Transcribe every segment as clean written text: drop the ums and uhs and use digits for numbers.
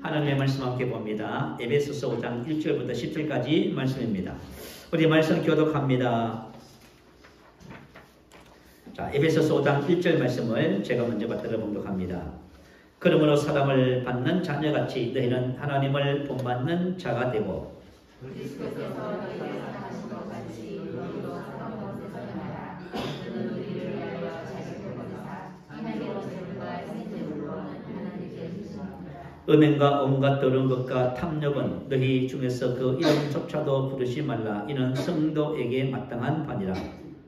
하나님의 말씀 함께 봅니다. 에베소서 5장 1절부터 10절까지 말씀입니다. 우리 말씀 교독합니다. 자, 에베소서 5장 1절 말씀을 제가 먼저 받들어 봉독합니다. 그러므로 사랑을 받는 자녀같이 너희는 하나님을 본받는 자가 되고 그리스도께서 너희를 사랑하신 것 같이 너희도 사랑 가운데서 행하라. 그는 우리를 위하여 자식을 보내사 하나님의 제물과 생제물로 하나님께 주시니라. 음행과 온갖 더러운 것과 탐욕은 너희 중에서 그 이름조차도 부르지 말라. 이는 성도에게 마땅한 바니라.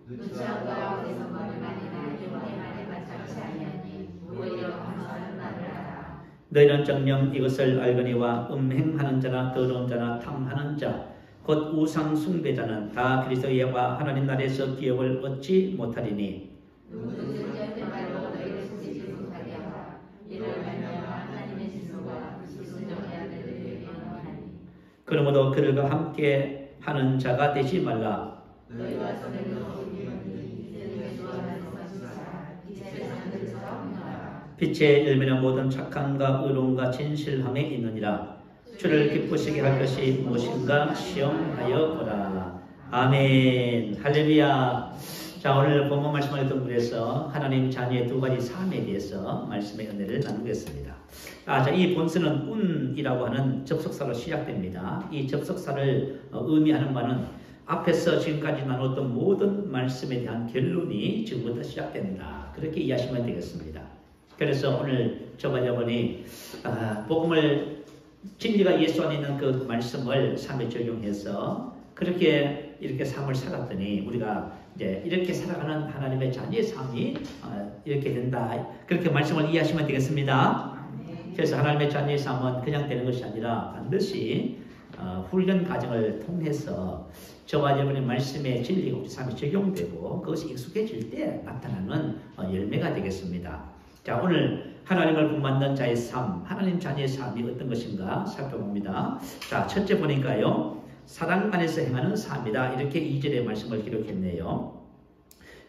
누추함과 어리석음을 많이나 영혼의 말에 마땅치 아니하니 오히려 감사하는 말을 하라. 너희는 정녕 이것을 알거니와 음행하는 자나 더러운 자나 탐하는 자 곧 우상 숭배자는 다 그리스도와 하나님 나라에서 기업을 얻지 못하리니 누구든지 헛된 말로 너희를 지키지 못하게 하라. 이를 말미암아 하나님의 진노가 불순종해야 될 너희에게 임하나니. 그러므로 그들과 함께 하는 자가 되지 말라. 너희와 전에도 이들에게 주어하는 것이라. 빛의 사람들처럼 행하라. 빛의 열매는 모든 착함과 의로움과 진실함에 있느니라. 주를 기쁘시게 할 것이 무엇인가 시험하여 보라. 아멘. 할렐루야. 자, 오늘 본문 말씀을 통해서 하나님 자녀의 두 가지 삶에 대해서 말씀의 은혜를 나누겠습니다. 자, 이 본서는 운이라고 하는 접속사로 시작됩니다. 이 접속사를 의미하는 바는 앞에서 지금까지 나눴던 모든 말씀에 대한 결론이 지금부터 시작된다. 그렇게 이해하시면 되겠습니다. 그래서 오늘 저와 여러분이 복음을 진리가 예수 안에 있는 그 말씀을 삶에 적용해서 그렇게 이렇게 삶을 살았더니 우리가 이제 이렇게 살아가는 하나님의 자녀의 삶이 이렇게 된다. 그렇게 말씀을 이해하시면 되겠습니다. 그래서 하나님의 자녀의 삶은 그냥 되는 것이 아니라 반드시 훈련 과정을 통해서 저와 여러분의 말씀의 진리가 우리 삶에 적용되고 그것이 익숙해질 때 나타나는 열매가 되겠습니다. 자, 오늘 하나님을 본받는 자의 삶, 하나님 자녀의 삶이 어떤 것인가 살펴봅니다. 자, 첫째 보니까요. 사랑 안에서 행하는 삶이다. 이렇게 2절의 말씀을 기록했네요.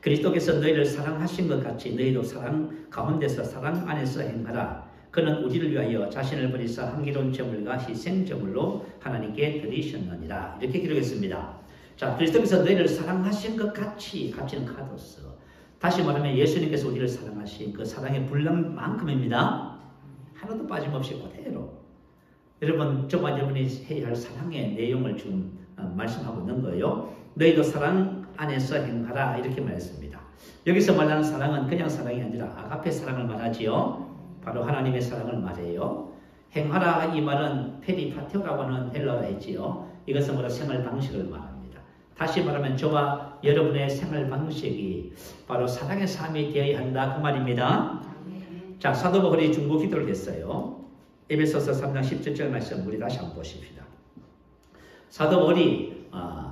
그리스도께서 너희를 사랑하신 것 같이 너희도 사랑 가운데서 사랑 안에서 행하라. 그는 우리를 위하여 자신을 버리사 한기로운 제물과 희생 제물로 하나님께 드리셨느니라. 이렇게 기록했습니다. 자, 그리스도께서 너희를 사랑하신 것 같이, 같이는 카도스. 다시 말하면 예수님께서 우리를 사랑하신 그 사랑의 분량만큼입니다. 하나도 빠짐없이 그대로. 여러분, 저와 여러분이 해야 할 사랑의 내용을 지금 말씀하고 있는 거예요. 너희도 사랑 안에서 행하라. 이렇게 말했습니다. 여기서 말하는 사랑은 그냥 사랑이 아니라 아가페 사랑을 말하지요. 바로 하나님의 사랑을 말해요. 행하라 이 말은 페리파테오라고 하는 헬라어가 있지요. 이것은 바로 생활 방식을 말합니다. 다시 말하면 저와 여러분의 생활 방식이 바로 사랑의 삶이 되어야 한다 그 말입니다. 자, 사도 바울이 중보 기도를 했어요. 에베소서 3장 17절 말씀 우리 다시 한번 보십시다. 사도 바울이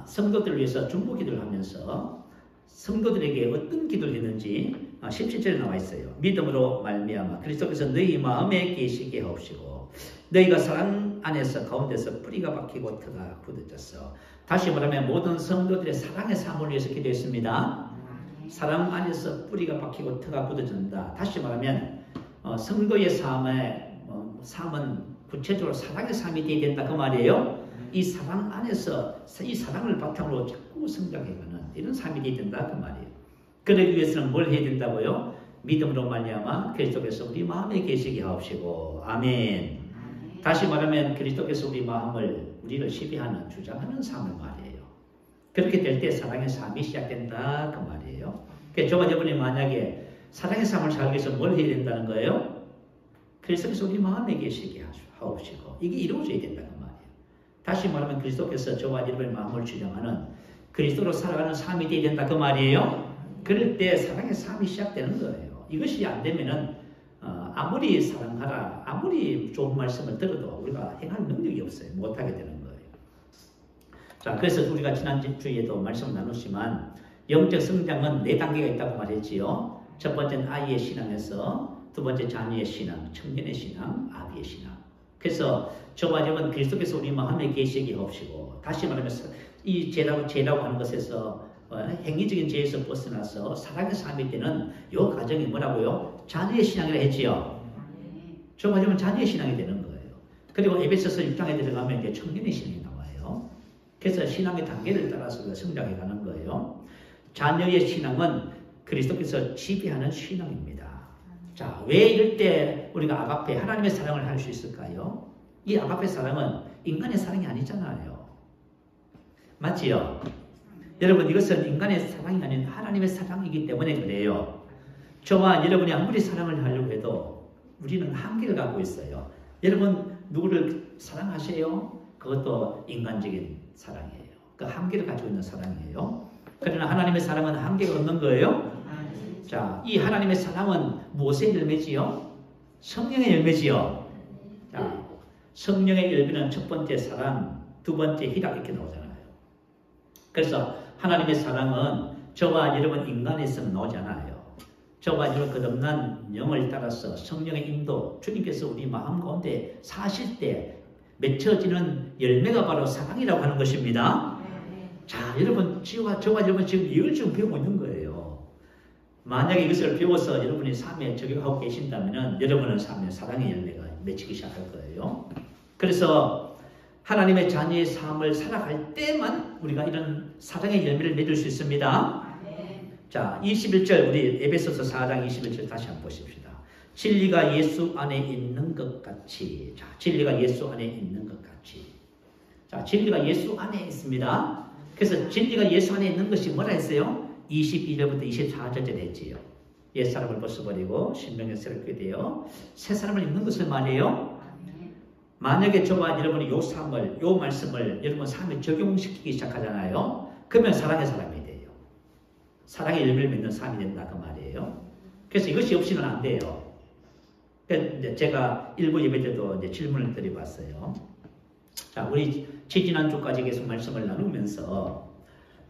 성도들을 위해서 중보 기도를 하면서 성도들에게 어떤 기도를 했는지 17절에 나와 있어요. 믿음으로 말미암아 그리스도께서 너희 마음에 계시게 하옵시고 너희가 사랑 안에서 가운데서 뿌리가 박히고 터가 굳어졌어. 다시 말하면 모든 성도들의 사랑의 삶을 위해서 기도했습니다. 사랑 안에서 뿌리가 박히고 터가 굳어진다. 다시 말하면 성도의 삶은 구체적으로 사랑의 삶이 되어야 된다 그 말이에요. 이 사랑 안에서 이 사랑을 바탕으로 자꾸 성장해가는 이런 삶이 되어야 된다 그 말이에요. 그러기 위해서는 뭘 해야 된다고요? 믿음으로 말미암아 그리스도께서 우리 마음에 계시게 하옵시고 아멘. 다시 말하면 그리스도께서 우리를 지배하는 주장하는 삶을 말이에요. 그렇게 될 때 사랑의 삶이 시작된다 그 말이에요. 그러니까 저와 여러분이 만약에 사랑의 삶을 살기 위해서 뭘 해야 된다는 거예요? 그리스도께서 우리 마음에 계시게 하옵시고 이게 이루어져야 된다 그 말이에요. 다시 말하면 그리스도께서 저와 여러분의 마음을 주장하는 그리스도로 살아가는 삶이 되어야 된다 그 말이에요. 그럴 때 사랑의 삶이 시작되는 거예요. 이것이 안 되면은 아무리 사랑하라, 아무리 좋은 말씀을 들어도 우리가 행할 능력이 없어요. 못하게 되는 거예요. 자, 그래서 우리가 지난주에도 말씀을 나눴지만 영적 성장은 4단계가 있다고 말했지요. 첫 번째는 아이의 신앙에서, 두 번째 자녀의 신앙, 청년의 신앙, 아비의 신앙. 그래서 저와 여러분 그리스도께서 우리 마음에 계시게 하옵시고 다시 말하면 이 죄라고 하는 것에서 행위적인 죄에서 벗어나서 사랑의 삶이 되는 이 과정이 뭐라고요? 자녀의 신앙이라 했지요. 저와 여러분 자녀의 신앙이 되는 거예요. 그리고 에베소서 6장에 들어가면 이제 청년의 신이 나와요. 그래서 신앙의 단계를 따라서 성장해 가는 거예요. 자녀의 신앙은 그리스도께서 지배하는 신앙입니다. 자, 왜 이럴 때 우리가 아가페, 하나님의 사랑을 할 수 있을까요? 이 아가페 사랑은 인간의 사랑이 아니잖아요. 맞지요? 여러분, 이것은 인간의 사랑이 아닌 하나님의 사랑이기 때문에 그래요. 저와 여러분이 아무리 사랑을 하려고 해도 우리는 한계를 갖고 있어요. 여러분, 누구를 사랑하세요? 그것도 인간적인 사랑이에요. 그 한계를 가지고 있는 사랑이에요. 그러나 하나님의 사랑은 한계가 없는 거예요. 자, 이 하나님의 사랑은 무엇의 열매지요? 성령의 열매지요. 자, 성령의 열매는 첫 번째 사랑, 두 번째 희락 이렇게 나오잖아요. 그래서 하나님의 사랑은 저와 여러분 인간에서 나오지 않아요. 저와 여러분 거듭난 영을 따라서 성령의 인도, 주님께서 우리 마음 가운데 사실 때 맺혀지는 열매가 바로 사랑이라고 하는 것입니다. 자, 여러분, 저와 여러분 지금 이걸 지금 배우고 있는 거예요. 만약에 이것을 배워서 여러분이 삶에 적용하고 계신다면 여러분은 삶에 사랑의 열매가 맺히기 시작할 거예요. 그래서 하나님의 자녀의 삶을 살아갈 때만 우리가 이런 사랑의 열매를 맺을 수 있습니다. 자, 21절 우리 에베소서 4장 21절 다시 한번 보십시다. 진리가 예수 안에 있는 것 같이. 자, 진리가 예수 안에 있는 것 같이. 자, 진리가 예수 안에 있습니다. 그래서 진리가 예수 안에 있는 것이 뭐라 했어요? 22절부터 24절째 했지요. 옛사람을 벗어버리고 신명을 새롭게 되어 새 사람을 입는 것을 말해요. 만약에 저와 여러분이 요 말씀을 여러분 삶에 적용시키기 시작하잖아요. 그러면 사랑의 사람이 돼요. 사랑의 열매를 맺는 사람이 된다 그 말이에요. 그래서 이것이 없이는 안 돼요. 제가 일부 예배 때도 이제 질문을 드려봤어요. 자, 우리 지지난주까지 계속 말씀을 나누면서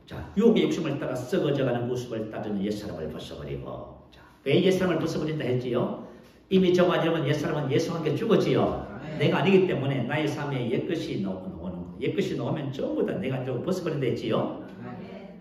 자, 유혹의 욕심을 따라 썩어져가는 모습을 따르는 옛사람을 벗어버리고 자, 왜 옛사람을 벗어버린다 했지요? 이미 저와 여러분 옛사람은 예수와 함께 죽었지요. 내가 아니기 때문에 나의 삶에 옛것이 나오는 거. 옛것이 나오면 전부 다 내가 벗어버린다 했지요.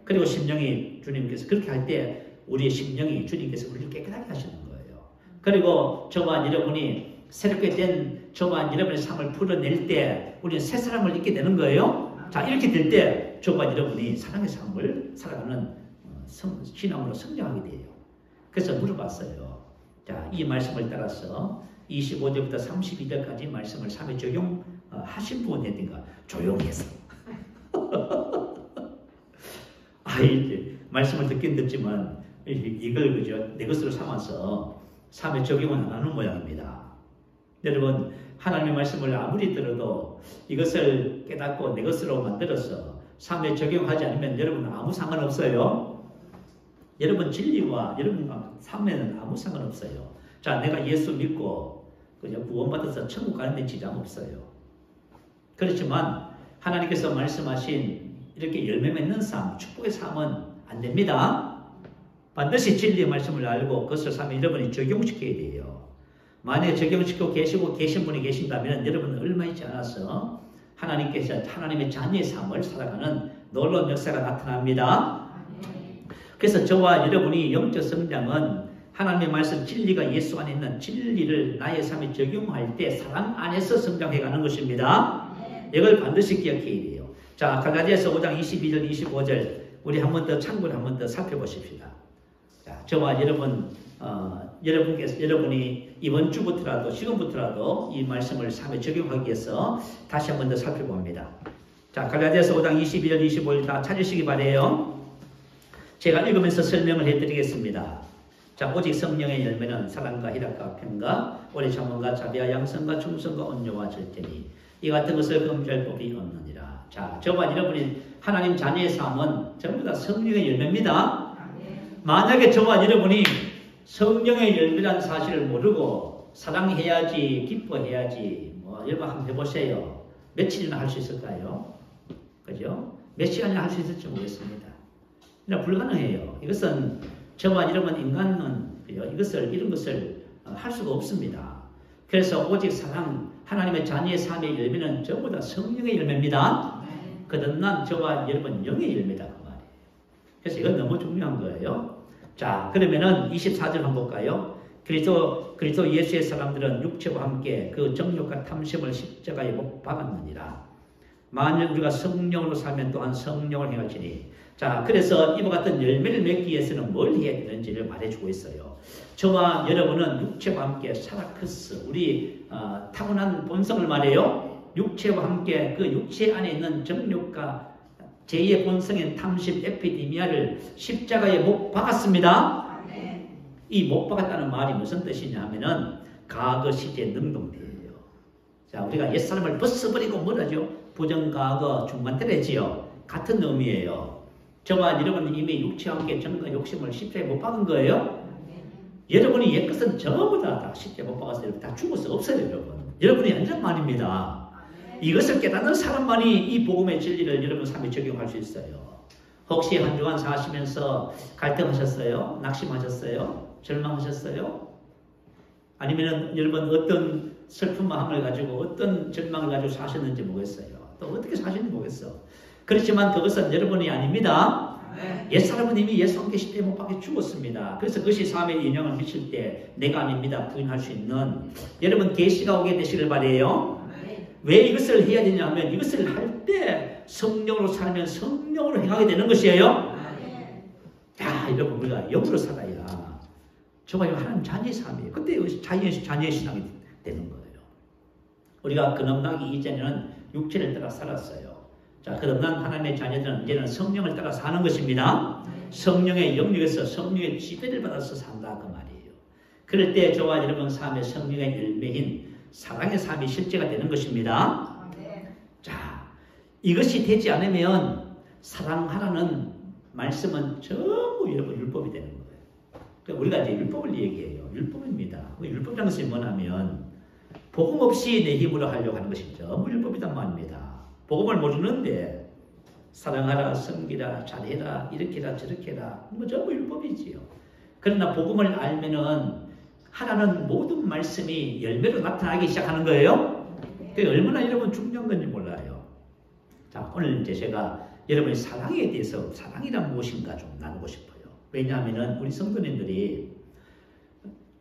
그리고 심령이 주님께서 그렇게 할 때 우리의 심령이 주님께서 우리를 깨끗하게 하시는 거예요. 그리고 저와 여러분이 새롭게 된 저와 여러분의 삶을 풀어낼 때 우리는 새 사람을 잊게 되는 거예요. 자, 이렇게 될 때 저와 여러분이 사랑의 삶을 살아가는 신앙으로 성장하게 돼요. 그래서 물어봤어요. 자, 이 말씀을 따라서 25절부터 32절까지 말씀을 삶에 적용하신 분이든가 조용해서 이제 말씀을 듣긴 듣지만 이걸 그저 내 것으로 삼아서 삶에 적용은 안 하는 모양입니다. 여러분, 하나님의 말씀을 아무리 들어도 이것을 깨닫고 내 것으로 만들어서 삶에 적용하지 않으면 여러분은 아무 상관없어요. 여러분 진리와 여러분 삶에는 아무 상관없어요. 자, 내가 예수 믿고 그냥 구원받아서 천국 가는 데 지장 없어요. 그렇지만 하나님께서 말씀하신 이렇게 열매 맺는 삶, 축복의 삶은 안 됩니다. 반드시 진리의 말씀을 알고 그것을 삶에 여러분이 적용시켜야 돼요. 만약에 적용시키고 계신 분이 계신다면 여러분은 얼마 있지 않아서 하나님께서 하나님의 자녀의 삶을 살아가는 놀라운 역사가 나타납니다. 그래서 저와 여러분이 영적 성장은 하나님의 말씀 진리가 예수 안에 있는 진리를 나의 삶에 적용할 때 사랑 안에서 성장해가는 것입니다. 이걸 반드시 기억해야 돼요. 자, 갈라디아서 5장 22절 25절 우리 한 번 더 참고를 한 번 더 살펴보십시다. 자, 저와 여러분이 이번 주부터라도 지금부터라도 이 말씀을 삶에 적용하기 위해서 다시 한 번 더 살펴봅니다. 자, 갈라디아서 5장 22절 25절 다 찾으시기 바래요. 제가 읽으면서 설명을 해드리겠습니다. 자, 오직 성령의 열매는 사랑과 희락과 평과 오래 참음과 자비와 양선과 충성과 온유와 절제니 이 같은 것을 금지할 법이 없느니라. 자, 저와 여러분이 하나님 자녀의 삶은 전부 다 성령의 열매입니다. 만약에 저와 여러분이 성령의 열매라는 사실을 모르고 사랑해야지, 기뻐해야지, 여러분 한번 해보세요. 며칠이나 할 수 있을까요? 그죠? 몇 시간이나 할 수 있을지 모르겠습니다. 그러나 불가능해요. 이것은 저와 여러분 인간은 이런 것을 할 수가 없습니다. 그래서 오직 사랑, 하나님의 자녀의 삶의 열매는 전부 다 성령의 열매입니다. 거듭난 저와 여러분 영의 열매다 그 말이에요. 그래서 이건 너무 중요한 거예요. 자, 그러면은 24절 한번 볼까요? 그리스도 예수의 사람들은 육체와 함께 그 정욕과 탐심을 십자가에 못 박았느니라. 만일 우리가 성령으로 살면 또한 성령을 행할지니. 자, 그래서 이와 같은 열매를 맺기 위해서는 뭘 해야 되는지를 말해주고 있어요. 저와 여러분은 육체와 함께 사라크스, 우리 타고난 본성을 말해요. 육체와 함께 그 육체 안에 있는 정욕과 제2의 본성인 탐심 에피디미아를 십자가에 못 박았습니다. 이 못 박았다는 말이 무슨 뜻이냐 하면은 과거 시제 능동태예요. 자, 우리가 옛사람을 벗어버리고 뭐라죠? 부정과거 중간때려지요. 같은 의미예요. 저와 여러분은 이미 육체와 함께 정과 욕심을 십자가에 못 박은 거예요. 여러분이 옛것은 전부 다 십자가에 못 박았어요. 다 죽어서 없어요, 여러분. 여러분이 완전 말입니다. 이것을 깨닫는 사람만이 이 복음의 진리를 여러분 삶에 적용할 수 있어요. 혹시 한 주간 사시면서 갈등하셨어요? 낙심하셨어요? 절망하셨어요? 아니면 여러분 어떤 슬픈 마음을 가지고 어떤 절망을 가지고 사셨는지 모르겠어요. 또 어떻게 사셨는지 모르겠어. 그렇지만 그것은 여러분이 아닙니다. 옛사람은 이미 예수 함께 십자가에 못 박혀 죽었습니다. 그래서 그것이 삶에 영향을 미칠 때 내가 아닙니다 부인할 수 있는 여러분 계시가 오게 되시길 바라요. 왜 이것을 해야 되냐 하면 이것을 할 때 성령으로 살면 성령으로 행하게 되는 것이에요. 야, 여러분 우리가 영으로 살아야 정말 하나님 자녀의 삶이에요. 그때 자녀의 신앙이 되는 거예요. 우리가 거듭나기 이전에는 육체를 따라 살았어요. 자, 거듭난 하나님의 자녀들은 이제는 성령을 따라 사는 것입니다. 성령의 영역에서 성령의 지배를 받아서 산다 그 말이에요. 그럴 때 저와 여러분 삶의 성령의 열매인 사랑의 삶이 실제가 되는 것입니다. 자, 이것이 되지 않으면 사랑하라는 말씀은 전부 여러분 율법이 되는 거예요. 그러니까 우리가 이제 율법을 얘기해요. 율법입니다. 율법이라는 것이 뭐냐면 복음 없이 내 힘으로 하려고 하는 것이 전부 율법이란 말입니다. 복음을 모르는데 사랑하라, 섬기라, 잘해라, 이렇게라, 저렇게라 뭐 전부 율법이지요. 그러나 복음을 알면은 하라는 모든 말씀이 열매로 나타나기 시작하는 거예요. 그게 얼마나 여러분 중요한 건지 몰라요. 자, 오늘 이제 제가 여러분의 사랑에 대해서 사랑이란 무엇인가 좀 나누고 싶어요. 왜냐하면은 우리 성도님들이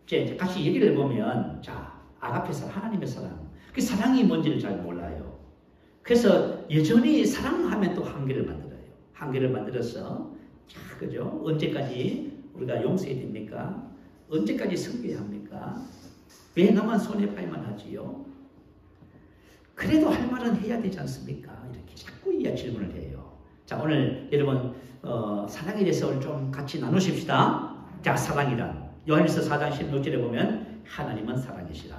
이제 같이 얘기를 해보면 자, 아가페 사랑, 하나님의 사랑, 그 사랑이 뭔지를 잘 몰라요. 그래서 여전히 사랑하면 또 한계를 만들어요. 한계를 만들어서 자, 그죠? 언제까지 우리가 용서해야 됩니까? 언제까지 섬겨야 합니까? 왜 나만 손해봐야만 하지요? 그래도 할 말은 해야 되지 않습니까? 이렇게 자꾸 이 질문을 해요. 자, 오늘 여러분 사랑에 대해서 좀 같이 나누십시다. 자, 사랑이란 요한일서 4장 16절에 보면 하나님은 사랑이시라.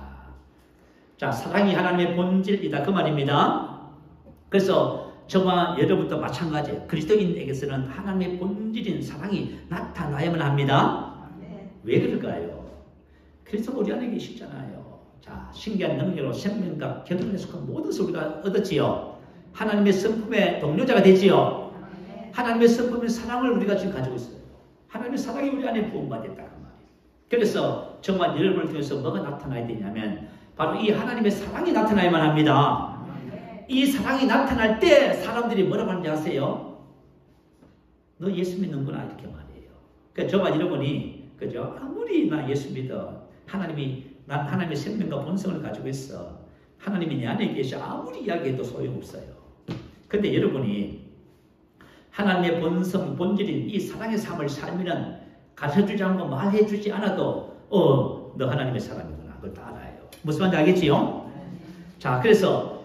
자, 사랑이 하나님의 본질이다 그 말입니다. 그래서 저와 여러분도 마찬가지예요. 그리스도인에게서는 하나님의 본질인 사랑이 나타나야만 합니다. 왜 그럴까요? 그리스도가 우리 안에 계시잖아요. 자, 신기한 능력으로 생명과 결혼에 속한 모든 것을 우리가 얻었지요. 하나님의 성품의 동료자가 되지요. 하나님의 성품의 사랑을 우리가 지금 가지고 있어요. 하나님의 사랑이 우리 안에 부음받았다 그 말이에요. 그래서 정말 여러분을 통해서 뭐가 나타나야 되냐면 바로 이 하나님의 사랑이 나타나야만 합니다. 이 사랑이 나타날 때 사람들이 뭐라고 하는지 아세요? 너 예수 믿는구나 이렇게 말해요. 그러니까 저와 여러분이 그죠? 아무리 나 예수 믿어 난 하나님의 생명과 본성을 가지고 있어. 하나님이 내 안에 계셔. 아무리 이야기해도 소용없어요. 근데 여러분이 하나님의 본질인 이 사랑의 삶을 살면은 가르쳐주지 않고 말해주지 않아도 너 하나님의 사람이구나. 그걸 다 알아요. 무슨 말인지 알겠지요? 자, 그래서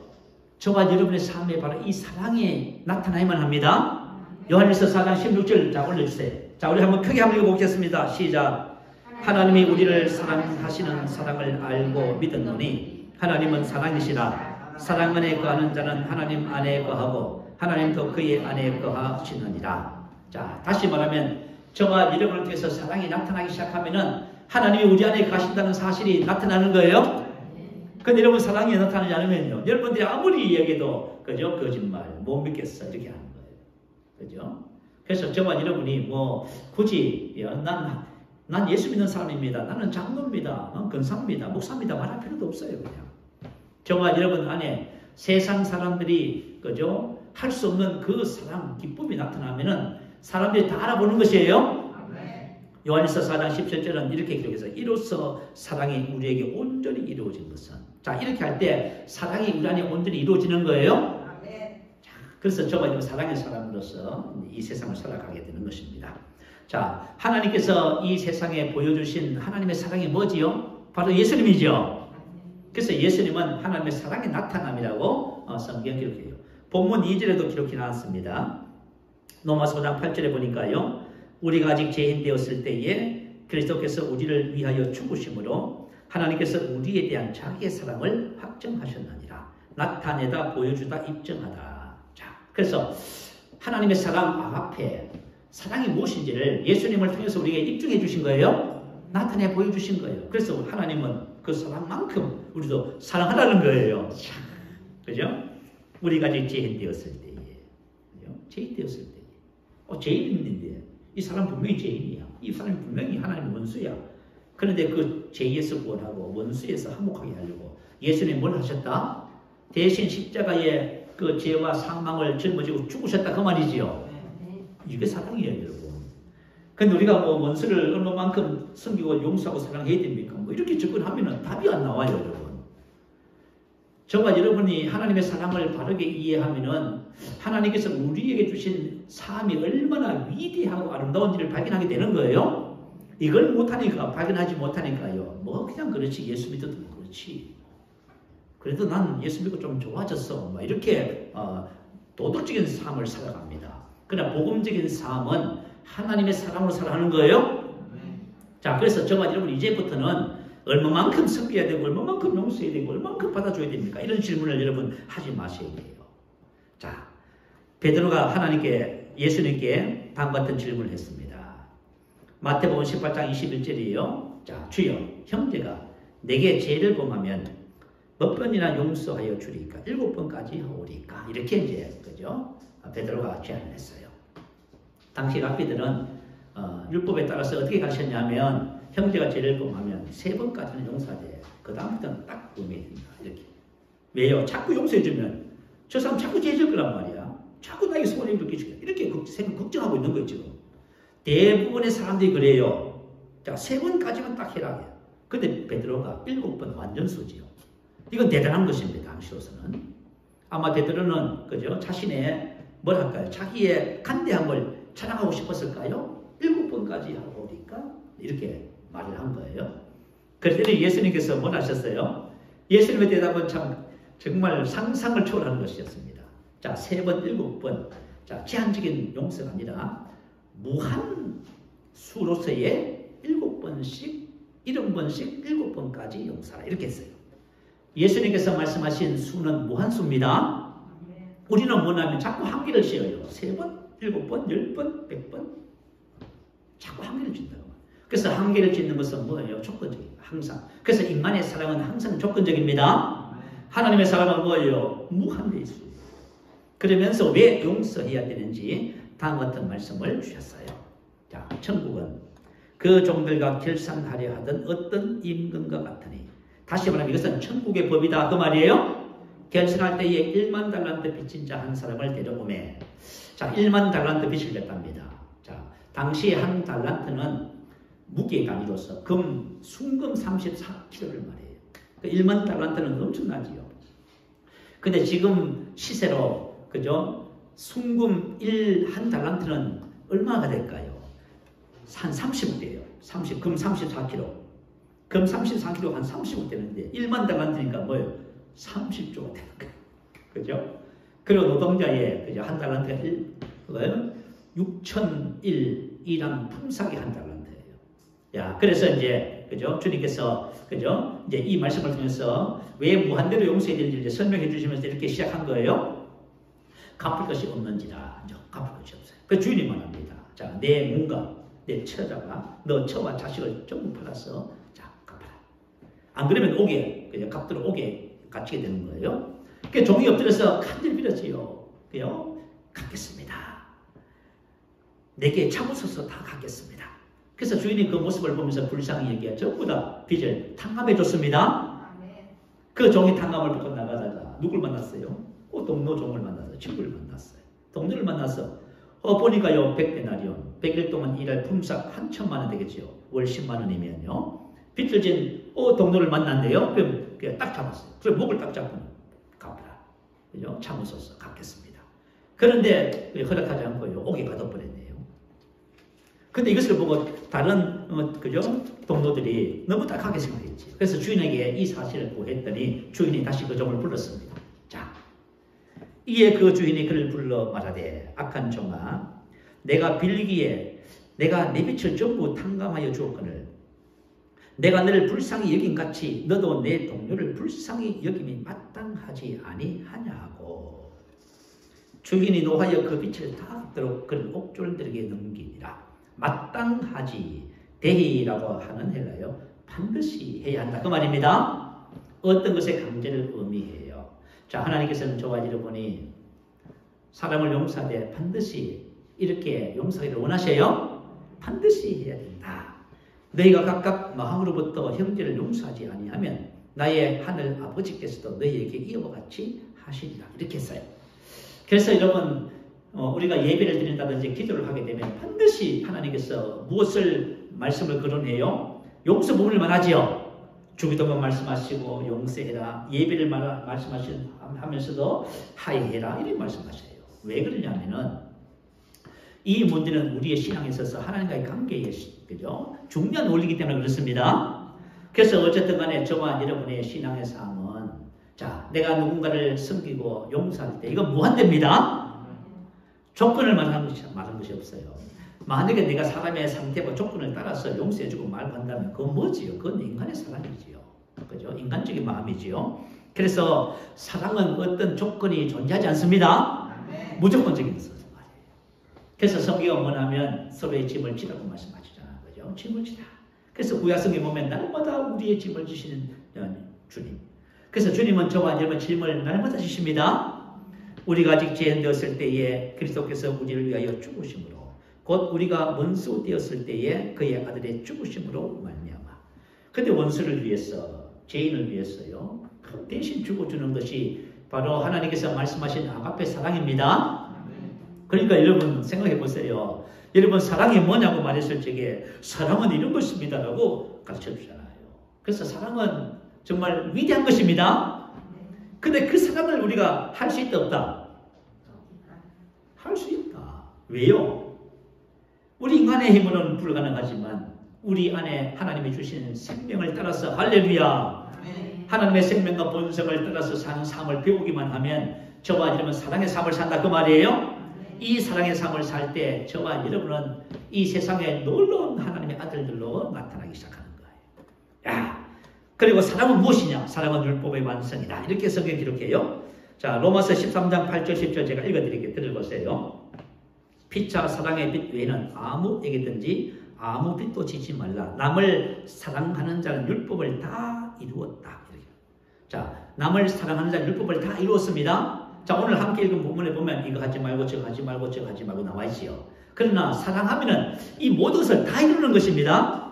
저와 여러분의 삶에 바로 이 사랑이 나타나야만 합니다. 요한일서 4장 16절 자 올려주세요. 자, 우리 한번 크게 한번 읽어보겠습니다. 시작. 하나님이 우리를 사랑하시는 사랑을 알고 믿었노니 하나님은 사랑이시라. 사랑 안에 거하는 자는 하나님 안에 거하고 하나님도 그의 안에 거하시느니라. 자, 다시 말하면 저와 여러분을 통해서 사랑이 나타나기 시작하면은 하나님이 우리 안에 가신다는 사실이 나타나는 거예요. 근데 여러분 사랑이 나타나지 않으면요, 여러분들이 아무리 얘기해도 그죠? 거짓말 못 믿겠어 이렇게 하는 거예요. 그죠? 그래서 저와 여러분이 뭐 굳이 난 예수 믿는 사람입니다. 나는 장로입니다. 권사입니다. 목사입니다. 말할 필요도 없어요. 그냥 저와 여러분 안에 세상 사람들이 그죠? 할 수 없는 그 사랑, 기쁨이 나타나면은 사람들이 다 알아보는 것이에요. 요한일서 4장 17절은 이렇게 기록해서 이로써 사랑이 우리에게 온전히 이루어진 것은, 자, 이렇게 할 때 사랑이 우리 안에 온전히 이루어지는 거예요. 자, 그래서 저가 이런 사랑의 사람으로서 이 세상을 살아가게 되는 것입니다. 자, 하나님께서 이 세상에 보여주신 하나님의 사랑이 뭐지요? 바로 예수님이죠. 그래서 예수님은 하나님의 사랑의 나타남이라고 성경 기록해요. 본문 2절에도 기록해 놨습니다. 로마서 5장 8절에 보니까요, 우리가 아직 죄인 되었을 때에 그리스도께서 우리를 위하여 죽으심으로 하나님께서 우리에 대한 자기의 사랑을 확정하셨느니라. 나타내다, 보여주다, 입증하다. 자, 그래서 하나님의 사랑 앞에 사랑이 무엇인지를 예수님을 통해서 우리에게 입증해 주신 거예요. 나타내 보여주신 거예요. 그래서 하나님은 그 사랑만큼 우리도 사랑하라는 거예요. 그죠? 우리가 아직 죄인 되었을 때에, 그죠? 죄인 되었을 때에, 죄인인데 이 사람 분명히 죄인이야. 이 사람이 분명히 하나님의 원수야. 그런데 그 죄에서 구원하고 원수에서 화목하게 하려고 예수님이 뭘 하셨다? 대신 십자가에 그 죄와 사망을 짊어지고 죽으셨다 그 말이지요. 이게 사랑이에요, 여러분. 근데 우리가 뭐 원수를 얼마만큼 섬기고 용서하고 사랑해야 됩니까? 뭐 이렇게 접근하면은 답이 안 나와요, 여러분. 저와 여러분이 하나님의 사랑을 바르게 이해하면은 하나님께서 우리에게 주신 사함이 얼마나 위대하고 아름다운지를 발견하게 되는 거예요. 이걸 못하니까, 발견하지 못하니까요. 뭐 그냥 그렇지, 예수 믿어도 그렇지. 그래도 난 예수 믿고 좀 좋아졌어. 뭐 이렇게 도덕적인 삶을 살아갑니다. 그러나 복음적인 삶은 하나님의 사랑으로 살아가는 거예요. 자, 그래서 저와 여러분 이제부터는 얼마만큼 섬겨야 되고 얼마만큼 용서해야 되고 얼마만큼 받아줘야 됩니까? 이런 질문을 여러분 하지 마셔야 돼요. 자, 베드로가 하나님께, 예수님께 다음과 같은 질문을 했습니다. 마태복음 18장 21절이에요. 자, 주여, 형제가 내게 죄를 범하면 몇 번이나 용서하여 주리까? 7번까지 하오리까? 이렇게 이제, 그죠? 베드로가 제안을 했어요. 당시 랍비들은 율법에 따라서 어떻게 가르쳤냐면 형제가 죄를 범하면 3번까지는 용서하되 그 다음부터는 딱 범해야 된다. 이렇게. 왜요? 자꾸 용서해주면 저 사람 자꾸 죄질 거란 말이야. 자꾸 나에게 소원을 느끼게 이렇게 걱정하고 있는 거예요, 지금. 대부분의 사람들이 그래요. 자, 3번까지만 딱 해라. 근데 베드로가 7번 완전 수지요. 이건 대단한 것입니다, 당시로서는. 아마 베드로는, 그죠? 자신의 뭐랄까요? 자기의 간대함을 자랑하고 싶었을까요? 7번까지 하고 오니까 이렇게 말을 한 거예요. 그랬더니 예수님께서 뭘 하셨어요? 예수님의 대답은 참 정말 상상을 초월하는 것이었습니다. 자, 3번, 7번. 자, 제한적인 용서가 아니라 무한 수로서의 7번씩, 70번씩 7번까지 용서하라. 이렇게 했어요. 예수님께서 말씀하신 수는 무한수입니다. 우리는 뭐냐면 자꾸 한계를 씌워요. 3번, 7번, 10번, 100번. 자꾸 한계를 준다고. 그래서 한계를 짓는 것은 뭐예요? 조건적이에요. 항상. 그래서 인간의 사랑은 항상 조건적입니다. 하나님의 사랑은 뭐예요? 무한대 있어요. 그러면서 왜 용서해야 되는지 다음과 같은 말씀을 주셨어요. 자, 천국은 그 종들과 결산하려 하던 어떤 임금과 같으니, 다시 말하면 이것은 천국의 법이다 그 말이에요. 결산할 때에 1만 달란트 빚진 자 한 사람을 데려오매, 자, 1만 달란트 빚을 냈답니다. 자, 당시 한 달란트는 무게 단위로서 순금 34kg를 말해요. 그 1만 달란트는 엄청나지요. 근데 지금 시세로, 그죠? 순금 한 달란트는 얼마가 될까요? 한 30대예요. 금 34kg. 금 34kg 한 30억 되는데 1만 달란트니까 뭐예요? 30조가 되는 거예요. 그죠? 그리고 노동자의, 그죠? 한 달란트가 6,001이란 품삯이 한 달란트예요. 야, 그래서 이제, 그죠? 주님께서, 그죠? 이제 이 말씀을 통해서 왜 무한대로 용서해야 되는지 이제 설명해 주시면서 이렇게 시작한 거예요. 갚을 것이 없는지라. 갚을 것이 없어요. 그 주인이만 합니다. 자, 내 몸과 내 처자가 너 처와 자식을 전부 팔아서 자, 갚아라. 안 그러면 옥에, 그죠? 갚도록 옥에 갇히게 되는 거예요. 그 종이 엎드려서 간절히 빌었지요. 그요? 갚겠습니다. 내게 참으소서 다 갚겠습니다. 그래서 주인이 그 모습을 보면서 불쌍히 전부 다 빚을 탕감해 줬습니다. 그 종이 탕감을 받고 나가다가 누굴 만났어요? 동료 종을 만나서 친구를 만났어요. 동료를 만나서 보니까요 100데나리온 100일 동안 일할 품삯 한 1,000만 원 되겠죠. 월 10만 원이면요. 빚을 동료를 만난대요. 그럼 딱 잡았어요. 그래서 목을 딱 잡고 갚아라. 그죠? 참으소서 갚겠습니다. 그런데 허락하지 않고요. 옥에 가둬버렸네요. 근데 이것을 보고 다른 그죠? 동료들이 너무 딱하게 생각했지. 그래서 주인에게 이 사실을 보고했더니 주인이 다시 그 종을 불렀습니다. 자, 이에 그 주인이 그를 불러 말하되 악한 종아, 내가 빌기에 내가 내 빚을 전부 탕감하여 주었거늘 내가 너를 불쌍히 여김같이 너도 내 동료를 불쌍히 여김이 마땅하지 아니하냐고. 주인이 노하여 그 빚을 다 갚도록 그를 옥졸들에게 넘기니라. 마땅하지 대히라고 하는 헬라요. 반드시 해야 한다 그 말입니다. 어떤 것의 강제를 의미해요. 자, 하나님께서는 저와 여러분이 사람을 용서하되 반드시 이렇게 용서하기를 원하셔요? 반드시 해야 된다. 너희가 각각 마음으로부터 형제를 용서하지 아니하면 나의 하늘 아버지께서도 너희에게 이와 같이 하시리라. 이렇게 했어요. 그래서 여러분 우리가 예배를 드린다든지 기도를 하게 되면 반드시 하나님께서 무엇을 말씀을 거론해요? 용서 부분을만 하지요. 주기도문 말씀하시고 용서해라. 예배를 말씀하면서도 하해해라. 이렇게 말씀하셔요. 왜 그러냐면은 이 문제는 우리의 신앙에 있어서 하나님과의 관계에 그죠? 중요한 원리이기 때문에 그렇습니다. 그래서 어쨌든 간에 저와 여러분의 신앙의 삶은 자, 내가 누군가를 섬기고 용서할 때 이건 무한대입니다. 조건을 말하는 것이 없어요. 만약에 내가 사람의 상태와 조건을 따라서 용서해주고 말한다면 그건 뭐지요? 그건 인간의 사랑이지요. 그죠? 인간적인 마음이지요. 그래서 사랑은 어떤 조건이 존재하지 않습니다. 무조건적인 것은 말이에요. 그래서 성경은 뭐냐면 서로의 짐을 지라고 말씀하시잖아요. 그죠? 짐을 지라. 그래서 구약성경에 보면 날마다 우리의 짐을 지시는 주님. 그래서 주님은 저와 여러분 짐을 날마다 지십니다. 우리가 아직 죄인 되었을 때에 그리스도께서 우리를 위하여 죽으심으로 곧 우리가 원수 되었을 때에 그의 아들의 죽으심으로 말미암아. 근데 원수를 위해서 죄인을 위해서요 대신 죽어주는 것이 바로 하나님께서 말씀하신 아가페 사랑입니다. 그러니까 여러분 생각해 보세요. 여러분 사랑이 뭐냐고 말했을 적에 사랑은 이런 것입니다 라고 가르쳐 주잖아요. 그래서 사랑은 정말 위대한 것입니다. 근데 그 사랑을 우리가 할 수 있다 없다? 할 수 있다. 왜요? 우리 인간의 힘으로는 불가능하지만 우리 안에 하나님이 주시는 생명을 따라서 할렐루야 하나님의 생명과 본성을 따라서 사는 삶을 배우기만 하면 저와 여러분 사랑의 삶을 산다 그 말이에요. 이 사랑의 삶을 살 때 저와 여러분은 이 세상에 놀라운 하나님의 아들들로 나타나기 시작하는 거예요. 야, 그리고 사랑은 무엇이냐? 사랑은 율법의 완성이다. 이렇게 성경 기록해요. 자, 로마서 13장 8절 10절 제가 읽어드릴게요. 들어보세요. 피차 사랑의 빛 외에는 아무에게든지 아무 빛도 지지 말라. 남을 사랑하는 자는 율법을 다 이루었다. 이렇게. 자, 남을 사랑하는 자는 율법을 다 이루었습니다. 자, 오늘 함께 읽은 본문에 보면 이거 하지 말고 저거 하지 말고 저거 하지 말고 나와 있지요. 그러나 사랑하면은 이 모든 것을 다 이루는 것입니다.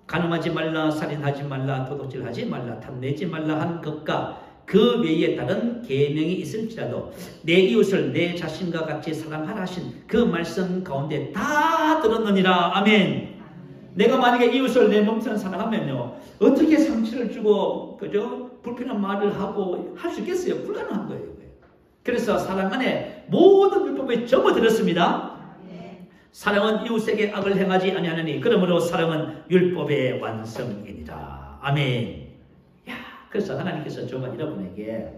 간음하지 말라, 살인하지 말라, 도둑질하지 말라, 탐내지 말라 한 것과 그 외에 다른 계명이 있을지라도 내 이웃을 내 자신과 같이 사랑하라 하신 그 말씀 가운데 다 들었느니라. 아멘. 내가 만약에 이웃을 내 몸처럼 사랑하면요 어떻게 상처를 주고 그죠? 불편한 말을 하고 할 수 있겠어요? 불가능한 거예요. 그래서 사랑 안에 모든 율법에 전부 들었습니다. 사랑은 이웃에게 악을 행하지 아니하느니 그러므로 사랑은 율법의 완성이니라. 아멘. 그래서 하나님께서 저와 여러분에게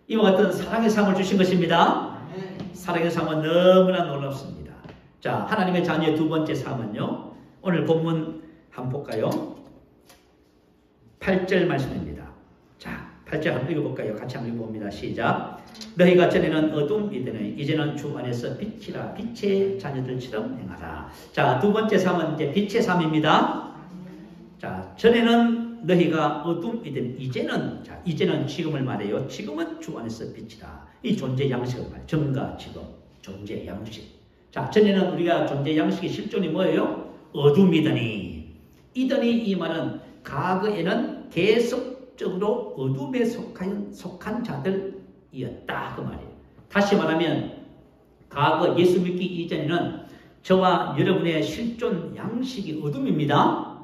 이와 같은 사랑의 삶을 주신 것입니다. 사랑의 삶은 너무나 놀랍습니다. 자, 하나님의 자녀의 두 번째 삶은요. 오늘 본문 한번 볼까요? 8절 말씀입니다. 자, 8절 한번 읽어볼까요? 같이 한번 읽어봅니다. 시작. 너희가 전에는 어둠이더니 이제는 주 안에서 빛이라. 빛의 자녀들처럼 행하라. 자, 두 번째 삶은 이제 빛의 삶입니다. 자, 전에는 너희가 어둠이든 이제는 지금을 말해요. 지금은 주 안에서 빛이다. 이 존재 양식을 말해요. 전과 지금 존재 양식. 자, 전에는 우리가 존재 양식의 실존이 뭐예요? 어둠이더니. 이 말은 과거에는 계속적으로 어둠에 속한 자들이었다 그 말이에요. 다시 말하면 과거 예수 믿기 이전에는 저와 여러분의 실존 양식이 어둠입니다.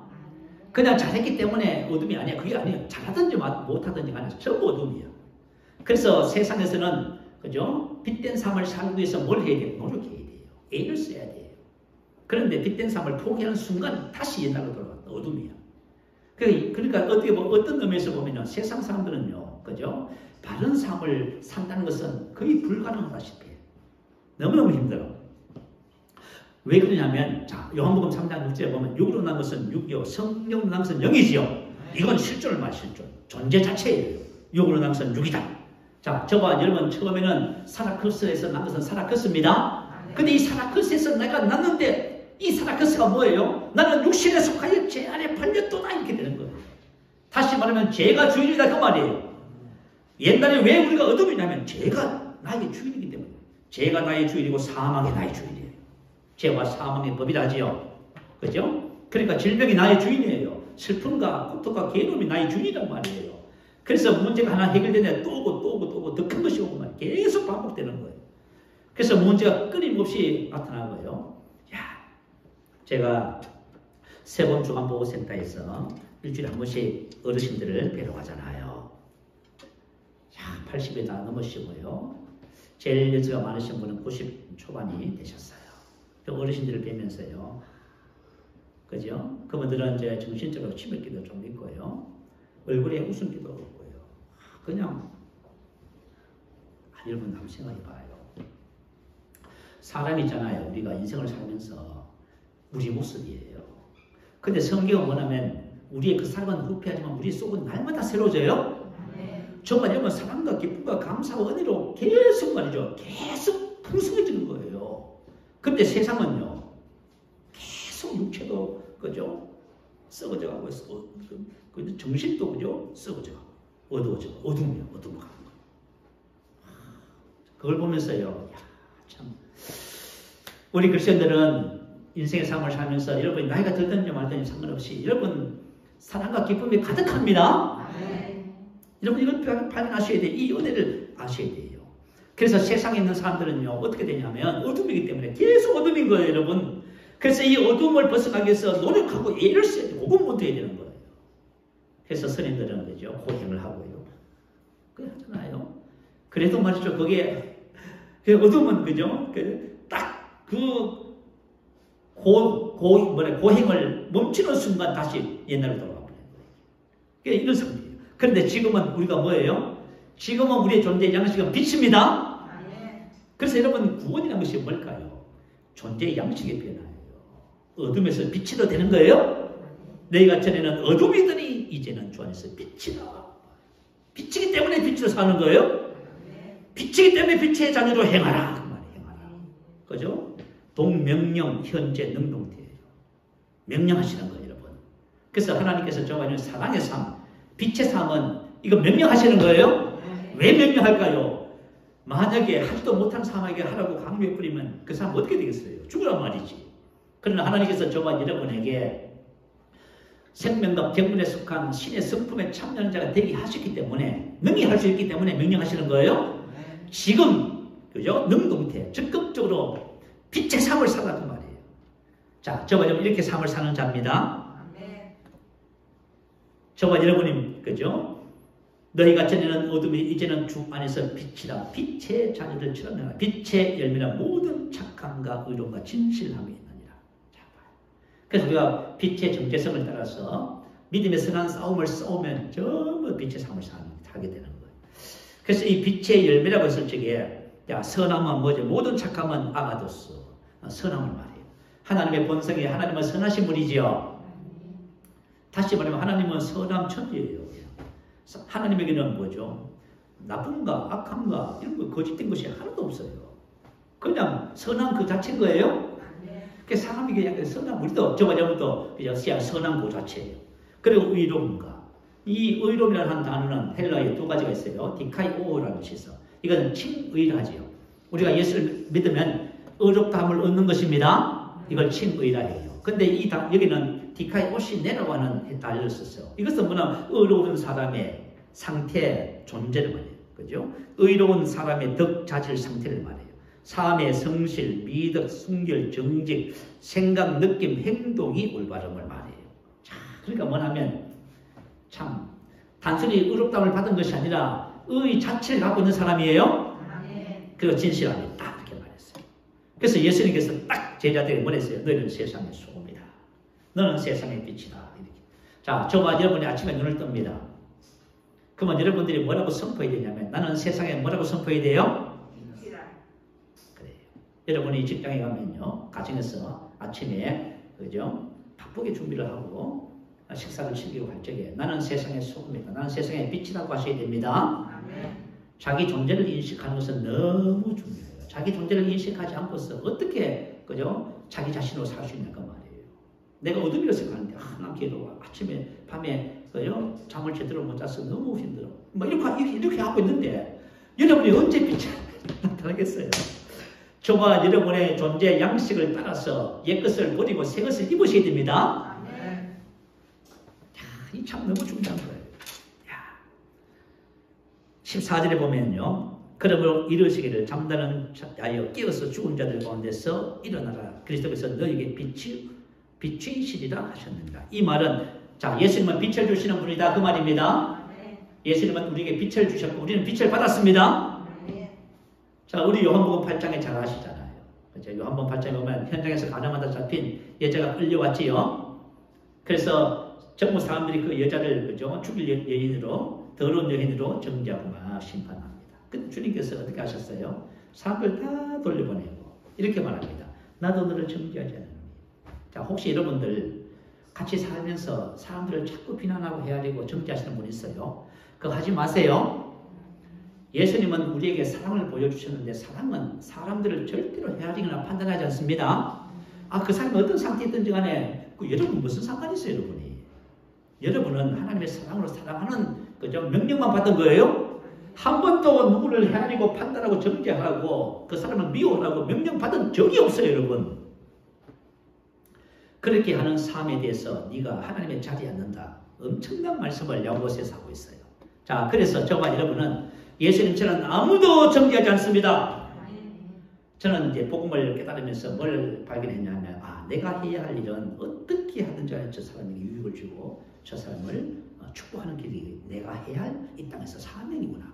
그냥 잘했기 때문에 어둠이 아니야. 그게 아니에요. 잘하든지 못하든지 간에 전부 어둠이야. 그래서 세상에서는 그죠? 빛된 삶을 살기 위해서 뭘 해야 돼요? 노력해야 돼요. 애를 써야 돼요. 그런데 빛된 삶을 포기하는 순간 다시 옛날로 돌아간다. 어둠이야. 그러니까 어떻게 어떤 의미에서 보면요, 세상 사람들은요, 그죠? 바른 삶을 산다는 것은 거의 불가능하다시피 해요. 너무너무 힘들어. 왜 그러냐면, 자, 요한복음 3장 6절에 보면, 육으로 난 것은 육이요, 성령으로 난 것은 영이지요. 이건 실존을 말 실존. 존재 자체예요. 육으로 난 것은 육이다. 자, 저와 여러분 처음에는 사라크스에서 난 것은 사라크스입니다. 근데 이 사라크스에서 내가 났는데, 이 사라크스가 뭐예요? 나는 육신에 속하여 죄 안에 팔렸도다. 이렇게 되는 거예요. 다시 말하면, 죄가 주인이다. 그 말이에요. 옛날에 왜 우리가 어둠이냐면, 죄가 나의 주인이기 때문에. 죄가 나의 주인이고, 사망이 나의 주인이에요. 죄와 사망의 법이라지요. 그죠? 그러니까 질병이 나의 주인이에요. 슬픔과 고통과 괴로움이 나의 주인이란 말이에요. 그래서 문제가 하나 해결되면 또 오고 더 큰 것이 오고 말이에요. 계속 반복되는 거예요. 그래서 문제가 끊임없이 나타나고요. 야, 제가 세번 주간보호센터에서 일주일에 한 번씩 어르신들을 뵈러 가잖아요. 야, 80에 다 넘으시고요. 제일 연세가 많으신 분은 90 초반이 되셨어요. 어르신들을 뵈면서요. 그죠? 그분들은 이제 정신적으로 치매기도 좀 있고요. 얼굴에 웃음기도 없고요. 그냥, 여러분 한번 생각해봐요. 사람이 있잖아요. 우리가 인생을 살면서 우리 모습이에요. 근데 성경은 뭐냐면 우리의 그 사람은 후패하지만 우리 속은 날마다 새로워져요. 정말 여러분 사랑과 기쁨과 감사와 은혜로 계속 말이죠. 계속 풍성해지는 거예요. 근데 세상은요. 계속 육체도 그죠? 썩어져 가고 있어. 정신도 그죠? 썩어져 가고 어두워져. 어둠이야. 어둠 가는 거. 그걸 보면서요. 야, 참 우리 그리스도인들은 인생의 삶을 살면서 여러분이 나이가 들든지 말든지 상관없이 여러분 사랑과 기쁨이 가득합니다. 여러분 이걸 발견하셔야 돼요. 이 은혜를 아셔야 돼요. 그래서 세상에 있는 사람들은요. 어떻게 되냐면 어둠이기 때문에 계속 어둠인 거예요. 여러분. 그래서 이 어둠을 벗어나기 위해서 노력하고 애를 써야 돼요. 그건 못 해야 되는 거예요. 그래서 선생님들은 그죠? 고행을 하고요. 그래 하잖아요. 그래도 말이죠. 그게 어둠은 그죠? 딱 고행을 멈추는 순간 다시 옛날로 돌아가 버려요. 그게 이런 상태예요. 그런데 지금은 우리가 뭐예요? 지금은 우리의 존재 양식은 빛입니다. 그래서 여러분 구원이라는 것이 뭘까요? 존재의 양식의 변화예요. 어둠에서 빛이도 되는 거예요. 너희가 전에는 어둠이더니 이제는 주 안에서 빛이다. 빛이기 때문에 빛으로 사는 거예요. 빛이기 때문에 빛의 자녀로 행하라. 그 말이에요. 행하라. 그죠? 동명령 현재 능동태예요. 명령하시는 거예요, 여러분. 그래서 하나님께서 저와 사랑의 삶, 빛의 삶은 이거 명령하시는 거예요. 왜 명령할까요? 만약에 하지도 못한 사람에게 하라고 강요해 버리면 그 사람 어떻게 되겠어요? 죽으란 말이지. 그러나 하나님께서 저와 여러분에게 생명과 경륜에 속한 신의 성품에 참여하는 자가 되게 하셨기 때문에 능히 할 수 있기 때문에 명령하시는 거예요. 지금 그죠? 능동태 적극적으로 빛의 삶을 살라는 말이에요. 자, 저와 여러분 이렇게 삶을 사는 자입니다. 저와 여러분이 그죠? 너희가 전에는 어둠이 이제는 주 안에서 빛이라. 빛의 자녀들처럼 내가 빛의 열매라 모든 착함과 의로움과 진실함이 있느니라. 자, 그래서 우리가 빛의 정체성을 따라서 믿음의 선한 싸움을 싸우면 전부 빛의 삶을 살게 되는 거예요. 그래서 이 빛의 열매라고 했을 적에 야, 선함은 뭐죠? 모든 착함은 아가도스. 선함을 말해요. 하나님의 본성이 하나님은 선하신 분이지요. 다시 말하면 하나님은 선함 천지예요. 하나님에게는 뭐죠? 나쁨과 악함과 이런 거 거짓된 것이 하나도 없어요. 그냥 선한 그 자체인 거예요. 그 사람에게 약간 선한 우리도 저와 여러분도 역시 선한 그 자체예요. 그리고 의로움과 이 의로움이라는 한 단어는 헬라어에 두 가지가 있어요. 디카이오라는 것이 있어. 이건 칭의라지요. 우리가 예수를 믿으면 의롭다함을 얻는 것입니다. 이걸 칭의라 해요. 근데 여기는 디카이오시네라고 하는 단어를 썼어요. 이것은 뭐냐? 의로운 사람의 상태, 존재를 말해요. 그죠? 의로운 사람의 덕, 자질, 상태를 말해요. 삶의 성실, 미덕, 순결, 정직, 생각, 느낌, 행동이 올바름을 말해요. 자, 그러니까 뭐냐면 참 단순히 의롭다움을 받은 것이 아니라 의 자체를 갖고 있는 사람이에요. 그리고 진실함이 딱 이렇게 말했어요. 그래서 예수님께서 딱 제자들에게 뭐랬어요? 너희는 세상의 소금이다. 너는 세상의 빛이다. 이렇게. 자, 저와 여러분이 아침에 눈을 뜹니다. 그러면 여러분들이 뭐라고 선포해야 되냐면 나는 세상에 뭐라고 선포해야 돼요? 그래요. 여러분이 직장에 가면요, 가정에서 아침에 그죠? 바쁘게 준비를 하고 식사를 챙기고 할 적에 나는 세상의 소금이다. 나는 세상의 빛이라고 하셔야 됩니다. 자기 존재를 인식하는 것은 너무 중요해요. 자기 존재를 인식하지 않고서 어떻게 그죠? 자기 자신으로 살 수 있는 그 말이에요. 내가 어둠이라서 가는데 난 괴로워. 아침에 밤에 그죠? 잠을 제대로 못 자서 너무 힘들어. 뭐 이렇게 하고 있는데 여러분이 언제 빛이 나타나겠어요? 저와 여러분의 존재 양식을 따라서 옛것을 버리고 새것을 입으셔야 됩니다. 이 참 너무 중요한 거예요. 야. 14절에 보면요. 그러므로 이르시기를 잠자는 자여 깨어서 죽은 자들 가운데서 일어나라. 그리스도께서 너에게 빛이시리라 하셨느니라. 이 말은 자 예수님은 빛을 주시는 분이다 그 말입니다. 예수님은 우리에게 빛을 주셨고 우리는 빛을 받았습니다. 자 우리 요한복음 8장에 잘 아시잖아요. 그렇죠? 요한복음 8장에 보면 현장에서 가늠하다 잡힌 여자가 끌려왔지요. 그래서 전부 사람들이 그 여자를 그죠? 죽일 여인으로 더러운 여인으로 정죄하고 막 심판합니다. 근데 주님께서 어떻게 하셨어요? 사람들 다 돌려보내고 이렇게 말합니다. 나도 너를 정죄하지 않으니. 자 혹시 여러분들 같이 살면서 사람들을 자꾸 비난하고 헤아리고 정죄하시는 분 있어요? 그거 하지 마세요. 예수님은 우리에게 사랑을 보여주셨는데 사랑은 사람들을 절대로 헤아리거나 판단하지 않습니다. 그 사람이 어떤 상태에 있든지 간에 여러분 무슨 상관이 있어요 여러분이? 여러분은 하나님의 사랑으로 사랑하는 그죠? 명령만 받은 거예요. 한 번도 누구를 헤아리고 판단하고 정죄하고 그 사람을 미워하고 명령 받은 적이 없어요 여러분. 그렇게 하는 삶에 대해서 네가 하나님의 자리에 앉는다. 엄청난 말씀을 야고보서에서 하고 있어요. 자 그래서 저와 여러분은 예수님처럼 아무도 정죄하지 않습니다. 저는 이제 복음을 깨달으면서 뭘 발견했냐면 내가 해야 할 일은 어떻게 하든지 간에 저 사람에게 유익을 주고 저 사람을 축복하는 길이 내가 해야 할 이 땅에서 사명이구나.